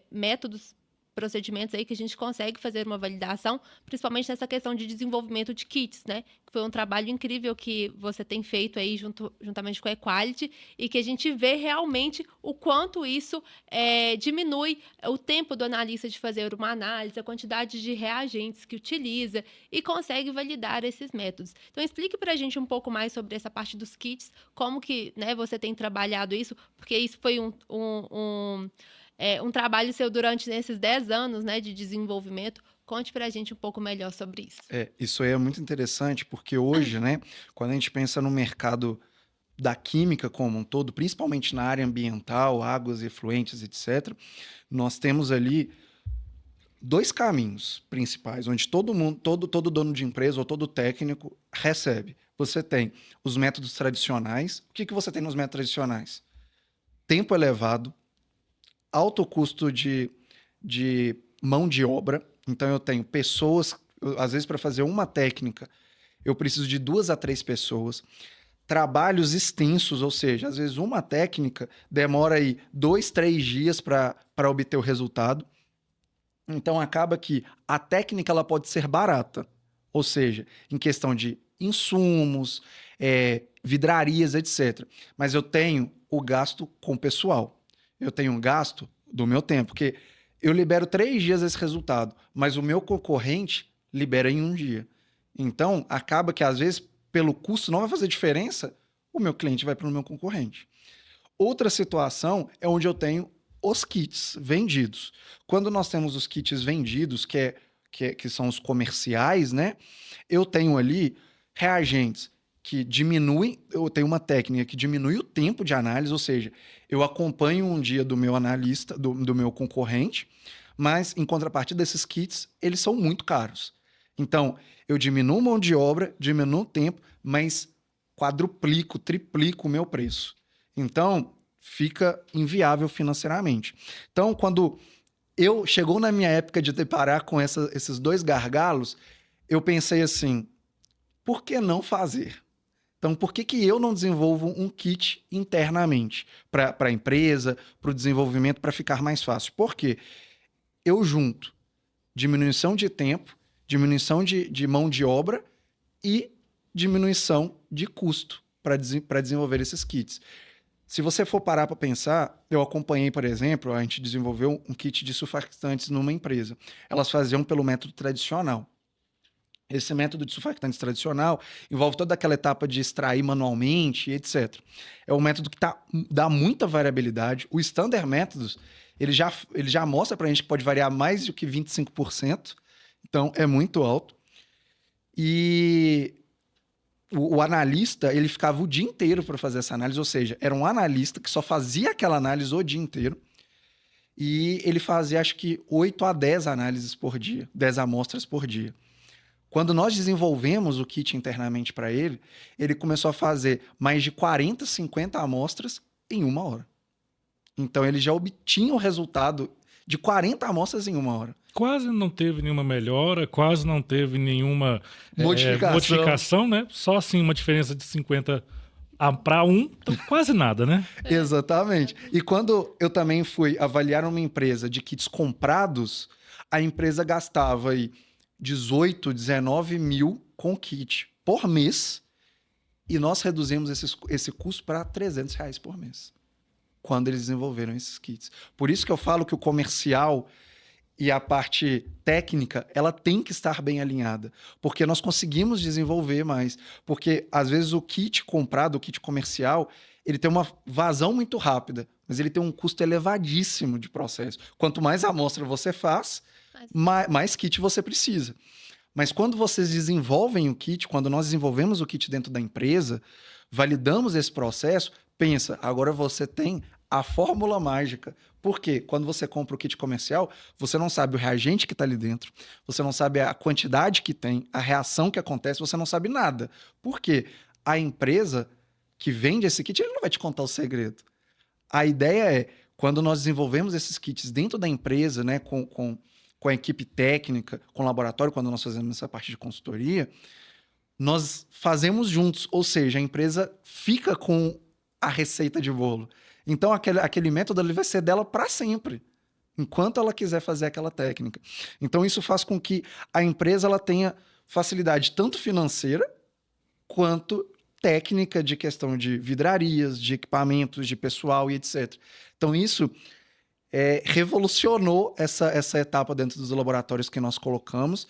métodos, procedimentos aí que a gente consegue fazer uma validação, principalmente nessa questão de desenvolvimento de kits, né? Que foi um trabalho incrível que você tem feito aí juntamente com a Equality e que a gente vê realmente o quanto isso diminui o tempo do analista de fazer uma análise, a quantidade de reagentes que utiliza e consegue validar esses métodos. Então, explique para a gente um pouco mais sobre essa parte dos kits, como que, né, você tem trabalhado isso, porque isso foi um trabalho seu durante esses 10 anos, né, de desenvolvimento. Conte para a gente um pouco melhor sobre isso. Isso aí é muito interessante, porque hoje, né, quando a gente pensa no mercado da química como um todo, principalmente na área ambiental, águas efluentes, etc., nós temos ali 2 caminhos principais, onde todo mundo, todo dono de empresa ou todo técnico recebe. Você tem os métodos tradicionais. O que você tem nos métodos tradicionais? Tempo elevado, alto custo de mão de obra. Então, eu tenho pessoas, às vezes, para fazer uma técnica, eu preciso de 2 a 3 pessoas. Trabalhos extensos, ou seja, às vezes uma técnica demora aí 2, 3 dias para obter o resultado. Então, acaba que a técnica ela pode ser barata, ou seja, em questão de insumos, vidrarias, etc. Mas eu tenho o gasto com pessoal. Eu tenho um gasto do meu tempo, porque eu libero 3 dias esse resultado, mas o meu concorrente libera em 1 dia. Então, acaba que, às vezes, pelo custo não vai fazer diferença, o meu cliente vai para o meu concorrente. Outra situação é onde eu tenho os kits vendidos. Quando nós temos os kits vendidos, que são os comerciais, né? Eu tenho ali reagentes que diminuem, eu tenho uma técnica que diminui o tempo de análise, ou seja, eu acompanho um dia do meu analista, do meu concorrente, mas em contrapartida desses kits, eles são muito caros. Então, eu diminuo mão de obra, diminuo o tempo, mas quadruplico, triplico o meu preço. Então, fica inviável financeiramente. Então, quando chegou na minha época de deparar com esses 2 gargalos, eu pensei assim, por que não fazer? Então, por que eu não desenvolvo um kit internamente para a empresa, para o desenvolvimento, para ficar mais fácil? Porque eu junto diminuição de tempo, diminuição de mão de obra e diminuição de custo para desenvolver esses kits. Se você for parar para pensar, eu acompanhei, por exemplo, a gente desenvolveu um kit de surfactantes numa empresa. Elas faziam pelo método tradicional. Esse método de surfactantes tradicional envolve toda aquela etapa de extrair manualmente, etc. É um método que dá muita variabilidade. O Standard Methods, ele já mostra para a gente que pode variar mais do que 25%, então é muito alto. E o analista, ele ficava o dia inteiro para fazer essa análise, ou seja, era um analista que só fazia aquela análise o dia inteiro, e ele fazia, acho que, 8 a 10 análises por dia, 10 amostras por dia. Quando nós desenvolvemos o kit internamente para ele, ele começou a fazer mais de 40, 50 amostras em 1 hora. Então, ele já obtinha o resultado de 40 amostras em 1 hora. Quase não teve nenhuma melhora, quase não teve nenhuma modificação, né? Só assim uma diferença de 50 para 1, então quase nada, né? Exatamente. E quando eu também fui avaliar uma empresa de kits comprados, a empresa gastava aí 18, 19 mil com kit por mês, e nós reduzimos esse custo para R$300 por mês, quando eles desenvolveram esses kits. Por isso que eu falo que o comercial e a parte técnica, ela tem que estar bem alinhada, porque nós conseguimos desenvolver mais. Porque, às vezes, o kit comprado, o kit comercial, ele tem uma vazão muito rápida, mas ele tem um custo elevadíssimo de processo. Quanto mais amostra você faz, mais kit você precisa. Mas quando vocês desenvolvem o kit, quando nós desenvolvemos o kit dentro da empresa, validamos esse processo, pensa, agora você tem a fórmula mágica. Por quê? Quando você compra o kit comercial, você não sabe o reagente que está ali dentro, você não sabe a quantidade que tem, a reação que acontece, você não sabe nada. Por quê? A empresa que vende esse kit, ele não vai te contar o segredo. A ideia é, quando nós desenvolvemos esses kits dentro da empresa, né, com a equipe técnica, com o laboratório, quando nós fazemos essa parte de consultoria, nós fazemos juntos, ou seja, a empresa fica com a receita de bolo. Então, aquele método ali vai ser dela para sempre, enquanto ela quiser fazer aquela técnica. Então, isso faz com que a empresa ela tenha facilidade tanto financeira quanto técnica de questão de vidrarias, de equipamentos, de pessoal e etc. Então, isso revolucionou essa etapa dentro dos laboratórios que nós colocamos,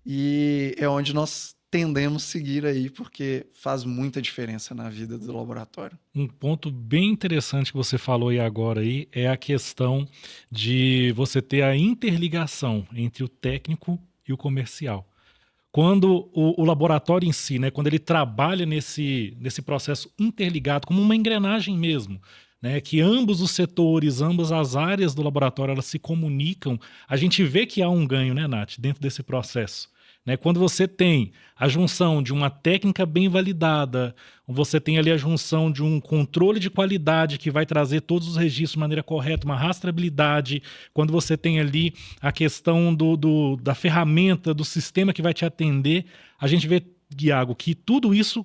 e é onde nós tendemos a seguir aí, porque faz muita diferença na vida do laboratório. Um ponto bem interessante que você falou aí agora aí é a questão de você ter a interligação entre o técnico e o comercial. Quando o laboratório em si, né, quando ele trabalha nesse processo interligado, como uma engrenagem mesmo, né, que ambos os setores, ambas as áreas do laboratório, elas se comunicam, a gente vê que há um ganho, né, Nath, dentro desse processo. Né? Quando você tem a junção de uma técnica bem validada, você tem ali a junção de um controle de qualidade que vai trazer todos os registros de maneira correta, uma rastreabilidade, quando você tem ali a questão da ferramenta, do sistema que vai te atender, a gente vê, Iago, que tudo isso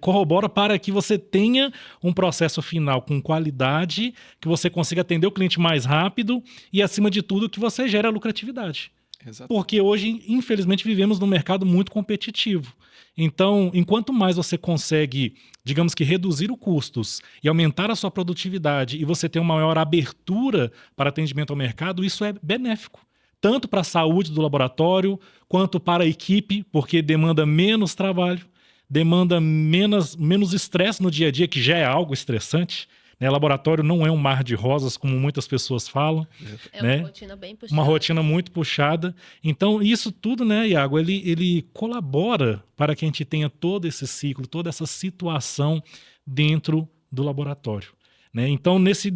corrobora para que você tenha um processo final com qualidade, que você consiga atender o cliente mais rápido e, acima de tudo, que você gere a lucratividade. Exato. Porque hoje, infelizmente, vivemos num mercado muito competitivo. Então, enquanto mais você consegue, digamos que, reduzir os custos e aumentar a sua produtividade e você ter uma maior abertura para atendimento ao mercado, isso é benéfico. Tanto para a saúde do laboratório, quanto para a equipe, porque demanda menos trabalho, demanda menos estresse no dia a dia, que já é algo estressante. Laboratório não é um mar de rosas, como muitas pessoas falam. É né? Uma rotina bem puxada. Uma rotina muito puxada. Então, isso tudo, né, Iago, ele colabora para que a gente tenha todo esse ciclo, toda essa situação dentro do laboratório. Né? Então, nesse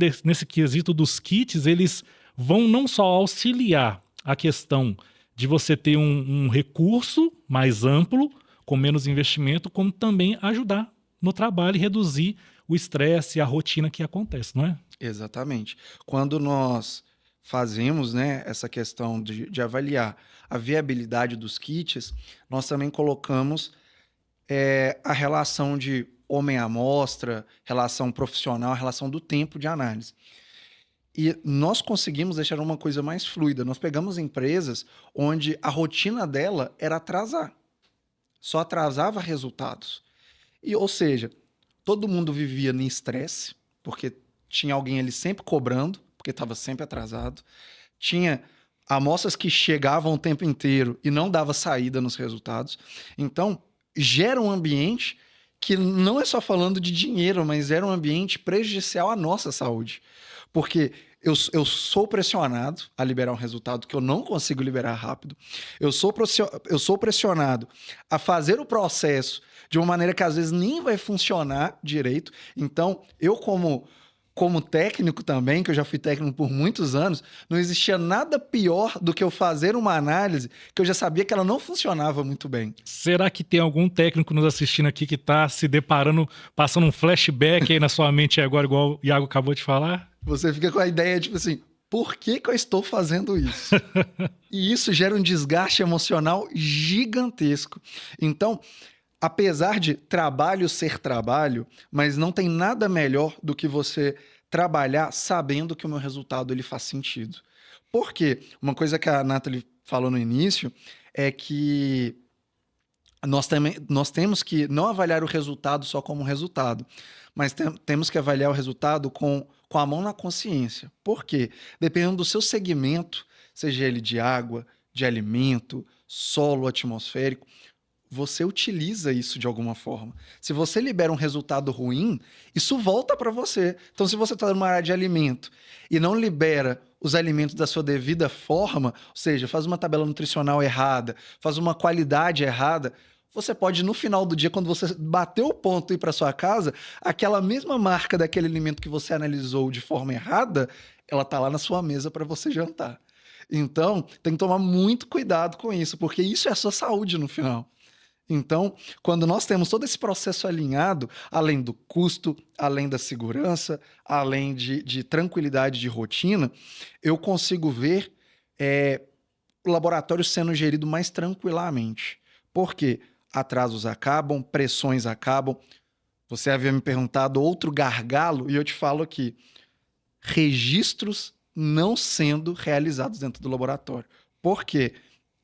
quesito dos kits, eles vão não só auxiliar a questão de você ter um recurso mais amplo, com menos investimento, como também ajudar no trabalho e reduzir o estresse e a rotina que acontece, não é? Exatamente. Quando nós fazemos, né, essa questão de avaliar a viabilidade dos kits, nós também colocamos a relação de homem-amostra, relação profissional, a relação do tempo de análise. E nós conseguimos deixar uma coisa mais fluida. Nós pegamos empresas onde a rotina dela era atrasar. Só atrasava resultados. Ou seja, todo mundo vivia em estresse, porque tinha alguém ali sempre cobrando, porque estava sempre atrasado. Tinha amostras que chegavam o tempo inteiro e não dava saída nos resultados. Então, gera um ambiente que não é só falando de dinheiro, mas era um ambiente prejudicial à nossa saúde. Porque eu sou pressionado a liberar um resultado que eu não consigo liberar rápido. Eu sou pressionado a fazer o processo de uma maneira que às vezes nem vai funcionar direito. Então, eu como técnico também, que eu já fui técnico por muitos anos, não existia nada pior do que eu fazer uma análise que eu já sabia que ela não funcionava muito bem. Será que tem algum técnico nos assistindo aqui que está se deparando, passando um flashback aí na sua mente agora, igual o Iago acabou de falar? Você fica com a ideia, tipo assim, por que eu estou fazendo isso? E isso gera um desgaste emocional gigantesco. Então, apesar de trabalho ser trabalho, mas não tem nada melhor do que você trabalhar sabendo que o meu resultado ele faz sentido. Por quê? Uma coisa que a Nathalie falou no início é que nós temos que não avaliar o resultado só como resultado, mas temos que avaliar o resultado com a mão na consciência. Por quê? Dependendo do seu segmento, seja ele de água, de alimento, solo atmosférico, você utiliza isso de alguma forma. Se você libera um resultado ruim, isso volta para você. Então, se você está numa área de alimento e não libera os alimentos da sua devida forma, ou seja, faz uma tabela nutricional errada, faz uma qualidade errada, você pode, no final do dia, quando você bater o ponto e ir para sua casa, aquela mesma marca daquele alimento que você analisou de forma errada, ela está lá na sua mesa para você jantar. Então, tem que tomar muito cuidado com isso, porque isso é a sua saúde no final. Então, quando nós temos todo esse processo alinhado, além do custo, além da segurança, além de tranquilidade de rotina, eu consigo ver o laboratório sendo gerido mais tranquilamente. Por quê? Atrasos acabam, pressões acabam. Você havia me perguntado outro gargalo e eu te falo aqui. Registros não sendo realizados dentro do laboratório. Por quê?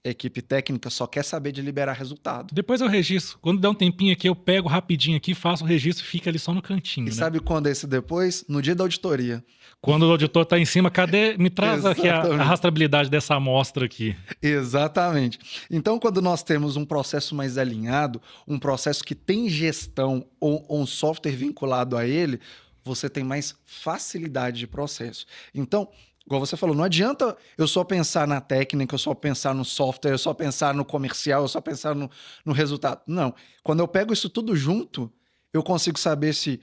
A equipe técnica só quer saber de liberar resultado. Depois eu registro. Quando der um tempinho aqui, eu pego rapidinho aqui, faço o registro e fica ali só no cantinho. E sabe quando é esse depois? No dia da auditoria. Quando o auditor está em cima, cadê? Me traz aqui a rastreabilidade dessa amostra aqui. Exatamente. Então, quando nós temos um processo mais alinhado, um processo que tem gestão ou um software vinculado a ele, você tem mais facilidade de processo. Então, igual você falou, não adianta eu só pensar na técnica, eu só pensar no software, eu só pensar no comercial, eu só pensar no resultado. Não. Quando eu pego isso tudo junto, eu consigo saber se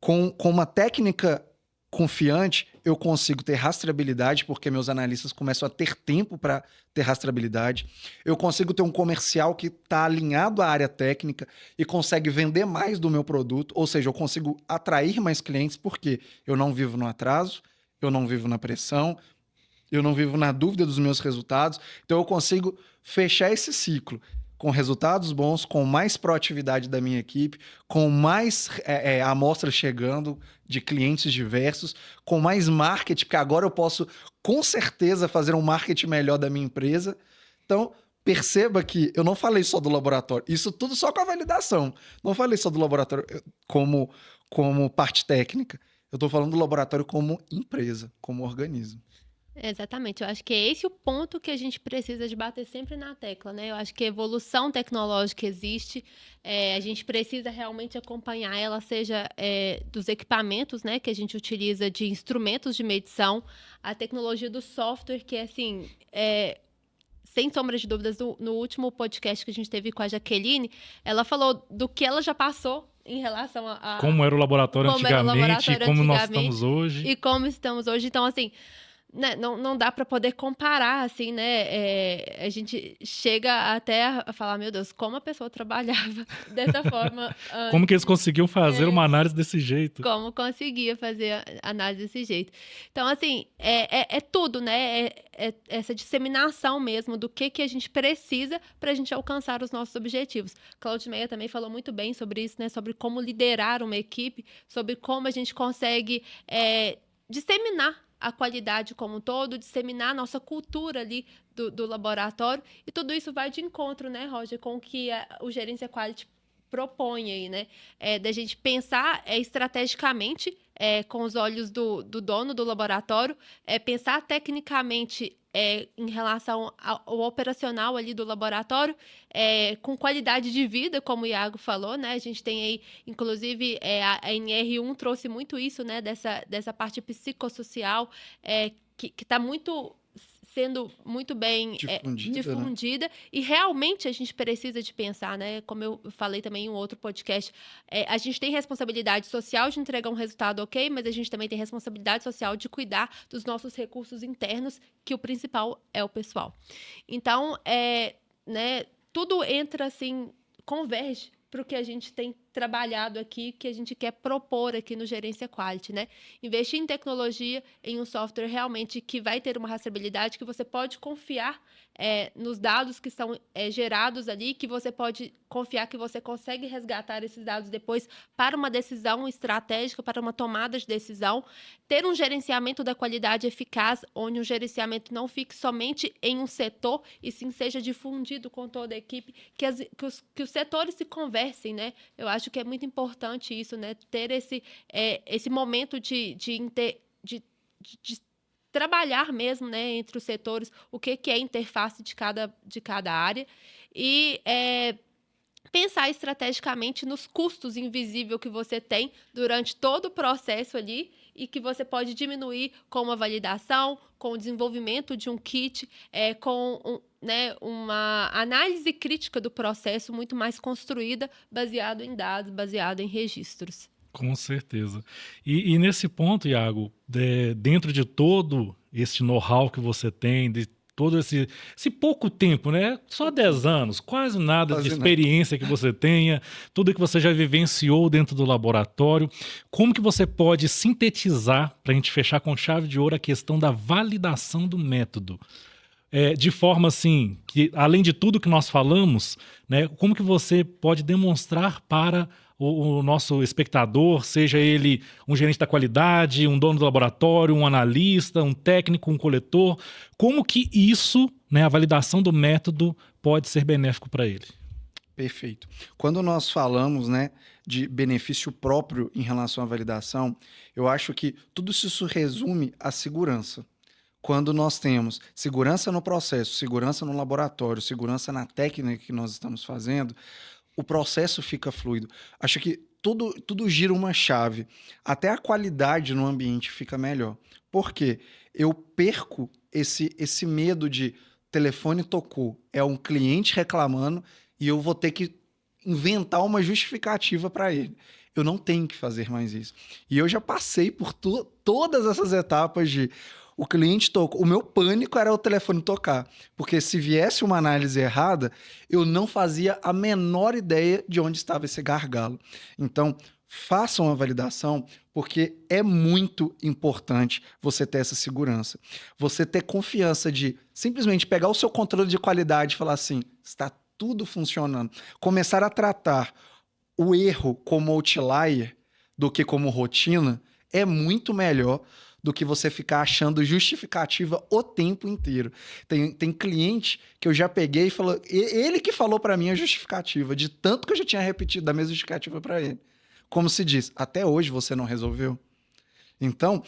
com uma técnica confiante eu consigo ter rastreabilidade, porque meus analistas começam a ter tempo para ter rastreabilidade. Eu consigo ter um comercial que está alinhado à área técnica e consegue vender mais do meu produto, ou seja, eu consigo atrair mais clientes porque eu não vivo no atraso, eu não vivo na pressão, eu não vivo na dúvida dos meus resultados. Então, eu consigo fechar esse ciclo com resultados bons, com mais proatividade da minha equipe, com mais amostras chegando de clientes diversos, com mais marketing, porque agora eu posso, com certeza, fazer um marketing melhor da minha empresa. Então, perceba que eu não falei só do laboratório. Isso tudo só com a validação. Não falei só do laboratório como parte técnica. Eu estou falando do laboratório como empresa, como organismo. Exatamente, eu acho que é esse o ponto que a gente precisa de bater sempre na tecla, né? Eu acho que a evolução tecnológica existe, a gente precisa realmente acompanhar ela, seja dos equipamentos, né, que a gente utiliza, de instrumentos de medição, a tecnologia do software, que é assim, sem sombra de dúvidas, no último podcast que a gente teve com a Jaqueline, ela falou do que ela já passou em relação a como era o laboratório antigamente e como nós estamos hoje. E como estamos hoje. Então, assim, né, não dá para poder comparar, assim, né? A gente chega até a falar, meu Deus, como a pessoa trabalhava dessa forma antes. Como que eles conseguiam fazer uma análise desse jeito? Como conseguia fazer análise desse jeito. Então, assim, é tudo, né? Essa disseminação mesmo do que a gente precisa para a gente alcançar os nossos objetivos. Claudio Meia também falou muito bem sobre isso, né? Sobre como liderar uma equipe, sobre como a gente consegue disseminar a qualidade como um todo, disseminar a nossa cultura ali do laboratório, e tudo isso vai de encontro, né, Roger, com o que o Gerência Quality propõe aí, né, da gente pensar estrategicamente, com os olhos do dono do laboratório, pensar tecnicamente em relação ao operacional ali do laboratório, com qualidade de vida, como o Iago falou, né? A gente tem aí, inclusive, a NR1 trouxe muito isso, né? Dessa parte psicossocial, que está sendo muito bem difundida, né? E realmente a gente precisa de pensar, né? Como eu falei também em um outro podcast, a gente tem responsabilidade social de entregar um resultado ok, mas a gente também tem responsabilidade social de cuidar dos nossos recursos internos, que o principal é o pessoal. Então, né, tudo entra assim, converge para o que a gente tem trabalhado aqui, que a gente quer propor aqui no Gerência Quality, né? Investir em tecnologia, em um software realmente que vai ter uma rastreabilidade, que você pode confiar nos dados que são gerados ali, que você pode confiar que você consegue resgatar esses dados depois para uma decisão estratégica, para uma tomada de decisão, ter um gerenciamento da qualidade eficaz, onde o gerenciamento não fique somente em um setor, e sim seja difundido com toda a equipe, que os setores se conversem, né? Eu acho que é muito importante isso, né? Ter esse momento de trabalhar mesmo, né, entre os setores, o que é a interface de cada área, e pensar estrategicamente nos custos invisíveis que você tem durante todo o processo ali, e que você pode diminuir com uma validação, com o desenvolvimento de um kit, uma análise crítica do processo muito mais construída, baseado em dados, baseado em registros. Com certeza. E nesse ponto, Iago, dentro de todo esse know-how que você tem, de todo esse pouco tempo, né? Só 10 anos, quase nada de experiência que você tenha, tudo que você já vivenciou dentro do laboratório, como que você pode sintetizar, para a gente fechar com chave de ouro, a questão da validação do método? De forma assim, que além de tudo que nós falamos, né, como que você pode demonstrar para o nosso espectador, seja ele um gerente da qualidade, um dono do laboratório, um analista, um técnico, um coletor, como que isso, né, a validação do método, pode ser benéfico para ele? Perfeito. Quando nós falamos, né, de benefício próprio em relação à validação, eu acho que tudo isso resume à segurança. Quando nós temos segurança no processo, segurança no laboratório, segurança na técnica que nós estamos fazendo, o processo fica fluido. Acho que tudo gira uma chave. Até a qualidade no ambiente fica melhor. Por quê? Eu perco esse medo de telefone tocou, é um cliente reclamando e eu vou ter que inventar uma justificativa para ele. Eu não tenho que fazer mais isso. E eu já passei por todas essas etapas de... O cliente tocou. O meu pânico era o telefone tocar, porque se viesse uma análise errada, eu não fazia a menor ideia de onde estava esse gargalo. Então, façam a validação, porque é muito importante você ter essa segurança. Você ter confiança de simplesmente pegar o seu controle de qualidade e falar assim, está tudo funcionando. Começar a tratar o erro como outlier do que como rotina é muito melhor do que você ficar achando justificativa o tempo inteiro. Tem cliente que eu já peguei e falou... Ele que falou para mim a justificativa, de tanto que eu já tinha repetido a mesma justificativa para ele. Como se diz, até hoje você não resolveu? Então,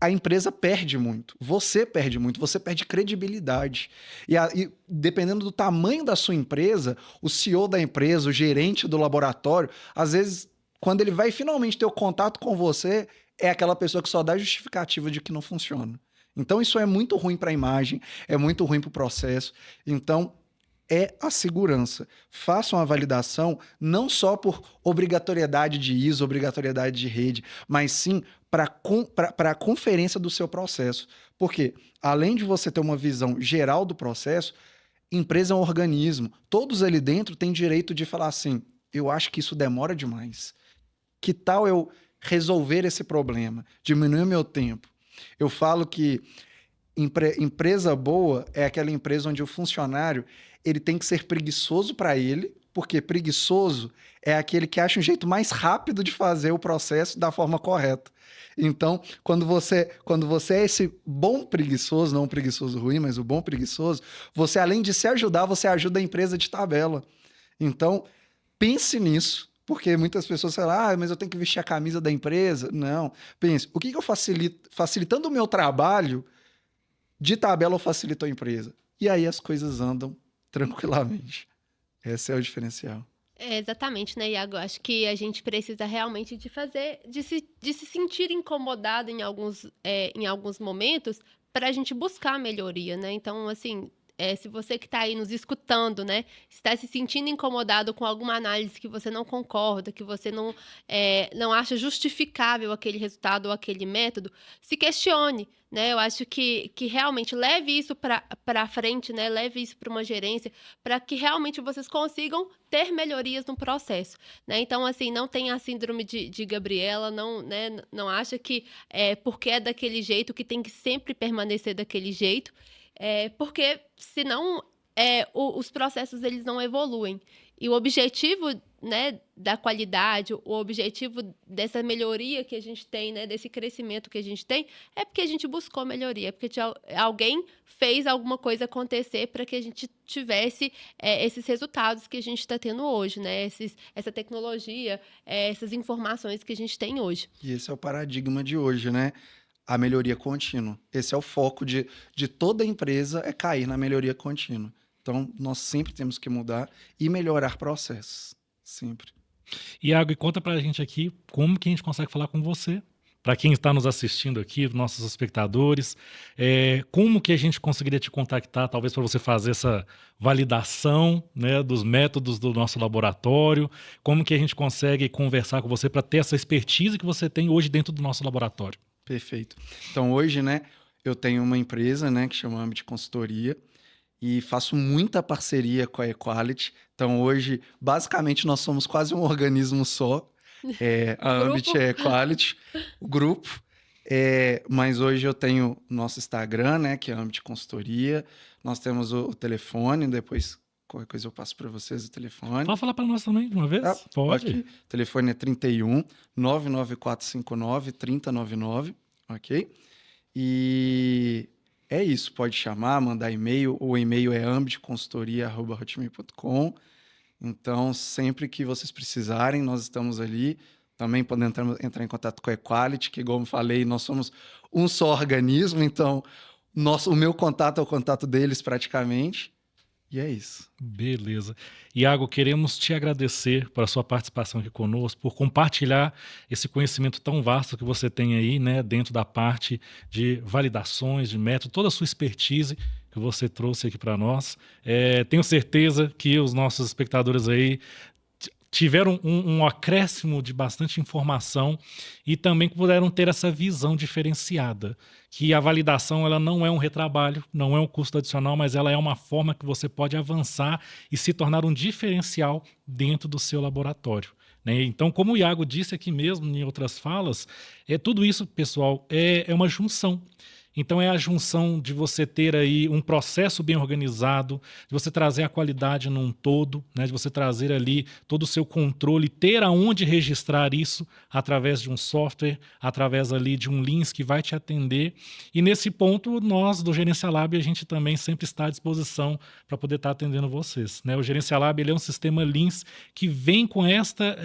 a empresa perde muito. Você perde muito, você perde credibilidade. E dependendo do tamanho da sua empresa, o CEO da empresa, o gerente do laboratório, às vezes, quando ele vai finalmente ter o contato com você... é aquela pessoa que só dá justificativa de que não funciona. Então, isso é muito ruim para a imagem, é muito ruim para o processo. Então, é a segurança. Façam a validação não só por obrigatoriedade de ISO, obrigatoriedade de rede, mas sim para a conferência do seu processo. Porque, além de você ter uma visão geral do processo, empresa é um organismo. Todos ali dentro têm direito de falar assim, eu acho que isso demora demais. Que tal eu resolver esse problema, diminuir o meu tempo? Eu falo que empresa boa é aquela empresa onde o funcionário ele tem que ser preguiçoso para ele, porque preguiçoso é aquele que acha um jeito mais rápido de fazer o processo da forma correta. Então, quando você é esse bom preguiçoso, não um preguiçoso ruim, mas o bom preguiçoso, você, além de se ajudar, você ajuda a empresa de tabela. Então, pense nisso. Porque muitas pessoas falam, mas eu tenho que vestir a camisa da empresa. Não. Pense, o que eu facilitando o meu trabalho, de tabela eu facilito a empresa. E aí as coisas andam tranquilamente. Esse é o diferencial. Exatamente, né, Iago? Acho que a gente precisa realmente de se sentir incomodado em alguns momentos para a gente buscar a melhoria, né? Então, assim, se você que está aí nos escutando, né, está se sentindo incomodado com alguma análise que você não concorda, que você não acha justificável aquele resultado ou aquele método, se questione, né? Eu acho que realmente leve isso para frente, né? Leve isso para uma gerência, para que realmente vocês consigam ter melhorias no processo, né? Então, assim, não tenha a síndrome de Gabriela, não, né? Não acha que porque é daquele jeito que tem que sempre permanecer daquele jeito, porque senão os processos eles não evoluem. E o objetivo, né, da qualidade, o objetivo dessa melhoria que a gente tem, né, desse crescimento que a gente tem, é porque a gente buscou melhoria, é porque alguém fez alguma coisa acontecer para que a gente tivesse esses resultados que a gente está tendo hoje, né, essa tecnologia, essas informações que a gente tem hoje. E esse é o paradigma de hoje, né? A melhoria contínua. Esse é o foco de toda empresa, é cair na melhoria contínua. Então, nós sempre temos que mudar e melhorar processos. Sempre. Iago, e conta pra gente aqui como que a gente consegue falar com você. Para quem está nos assistindo aqui, nossos espectadores, como que a gente conseguiria te contactar, talvez para você fazer essa validação, né, dos métodos do nosso laboratório, como que a gente consegue conversar com você para ter essa expertise que você tem hoje dentro do nosso laboratório? Perfeito. Então, hoje, né, eu tenho uma empresa, né, que chama Ambit Consultoria, e faço muita parceria com a Equality. Então, hoje, basicamente, nós somos quase um organismo só. A Ambit é a Equality, o grupo. Mas hoje eu tenho o nosso Instagram, né, que é Ambit Consultoria. Nós temos o telefone, depois qualquer coisa eu passo para vocês o telefone. Pode falar para nós também, de uma vez? Pode. O telefone é 31 99459 3099, ok? E é isso, pode chamar, mandar e-mail. O e-mail é ambitconsultoria@hotmail.com. Então, sempre que vocês precisarem, nós estamos ali. Também podem entrar em contato com a Equality, que, como eu falei, nós somos um só organismo. Então, o meu contato é o contato deles praticamente. E é isso. Beleza. Iago, queremos te agradecer por a sua participação aqui conosco, por compartilhar esse conhecimento tão vasto que você tem aí, né, dentro da parte de validações, de método, toda a sua expertise que você trouxe aqui para nós. Tenho certeza que os nossos espectadores aí tiveram um acréscimo de bastante informação e também puderam ter essa visão diferenciada, que a validação ela não é um retrabalho, não é um custo adicional, mas ela é uma forma que você pode avançar e se tornar um diferencial dentro do seu laboratório, né? Então, como o Iago disse aqui mesmo em outras falas, tudo isso, pessoal, é uma junção. Então é a junção de você ter aí um processo bem organizado, de você trazer a qualidade num todo, né, de você trazer ali todo o seu controle, ter aonde registrar isso através de um software, através ali de um Lean que vai te atender. E nesse ponto, nós do Gerência Lab, a gente também sempre está à disposição para poder estar atendendo vocês, né? O Gerência Lab ele é um sistema Lean que vem com esta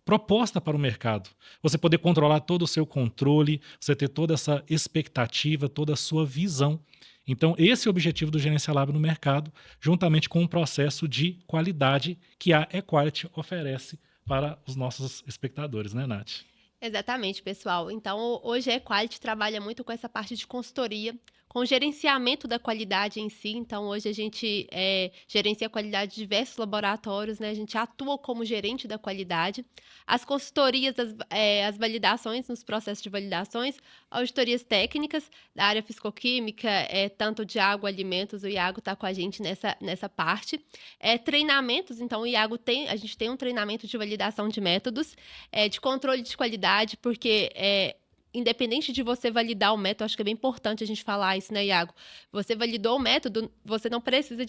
proposta para o mercado. Você poder controlar todo o seu controle, você ter toda essa expectativa, toda a sua visão. Então, esse é o objetivo do Gerência Lab no mercado, juntamente com um processo de qualidade que a Equality oferece para os nossos espectadores, né, Nath? Exatamente, pessoal. Então, hoje a Equality trabalha muito com essa parte de consultoria, com o gerenciamento da qualidade em si. Então, hoje a gente gerencia a qualidade de diversos laboratórios, né? A gente atua como gerente da qualidade. As consultorias, as validações nos processos de validações, auditorias técnicas da área fisicoquímica, tanto de água, alimentos, o Iago está com a gente nessa parte. Treinamentos, então a gente tem um treinamento de validação de métodos, de controle de qualidade, porque independente de você validar o método, acho que é bem importante a gente falar isso, né, Iago? Você validou o método, você não precisa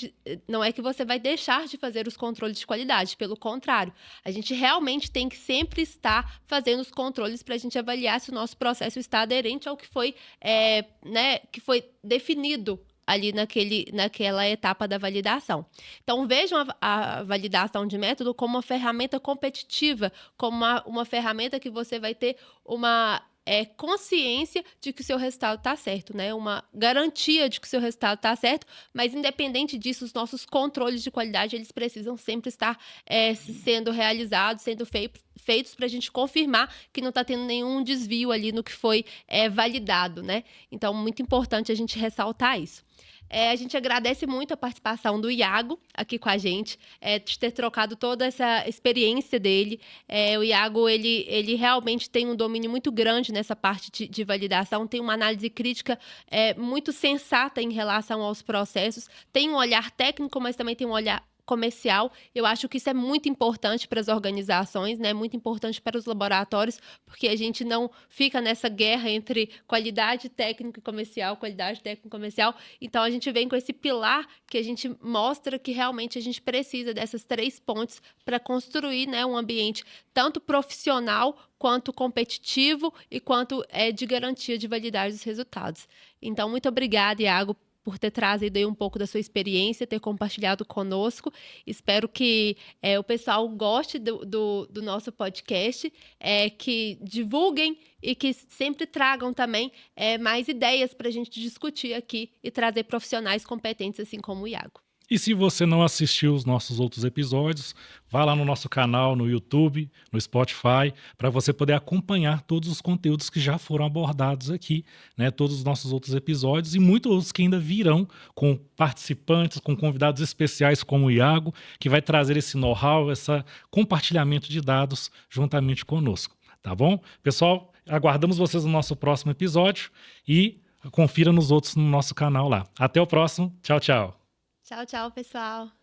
não é que você vai deixar de fazer os controles de qualidade, pelo contrário, a gente realmente tem que sempre estar fazendo os controles para a gente avaliar se o nosso processo está aderente ao que foi, que foi definido ali naquela etapa da validação. Então, vejam a validação de método como uma ferramenta competitiva, como uma ferramenta que você vai ter uma consciência de que o seu resultado está certo, né? Uma garantia de que o seu resultado está certo, mas independente disso, os nossos controles de qualidade, eles precisam sempre estar sendo realizados, sendo feitos para a gente confirmar que não está tendo nenhum desvio ali no que foi validado, né? Então, muito importante a gente ressaltar isso. A gente agradece muito a participação do Iago aqui com a gente, de ter trocado toda essa experiência dele. O Iago, ele realmente tem um domínio muito grande nessa parte de validação, tem uma análise crítica muito sensata em relação aos processos, tem um olhar técnico, mas também tem um olhar comercial. Eu acho que isso é muito importante para as organizações, né? Muito importante para os laboratórios, porque a gente não fica nessa guerra entre qualidade técnica e comercial, qualidade técnica e comercial. Então, a gente vem com esse pilar que a gente mostra que realmente a gente precisa dessas 3 pontes para construir, né, um ambiente tanto profissional quanto competitivo e quanto de garantia de validade dos resultados. Então, muito obrigada, Iago, por ter trazido aí um pouco da sua experiência, ter compartilhado conosco. Espero que o pessoal goste do nosso podcast, que divulguem e que sempre tragam também mais ideias para a gente discutir aqui e trazer profissionais competentes, assim como o Iago. E se você não assistiu os nossos outros episódios, vá lá no nosso canal no YouTube, no Spotify, para você poder acompanhar todos os conteúdos que já foram abordados aqui, né? Todos os nossos outros episódios e muitos outros que ainda virão com participantes, com convidados especiais como o Iago, que vai trazer esse know-how, esse compartilhamento de dados juntamente conosco, tá bom? Pessoal, aguardamos vocês no nosso próximo episódio e confira nos outros no nosso canal lá. Até o próximo. Tchau, tchau. Tchau, tchau, pessoal.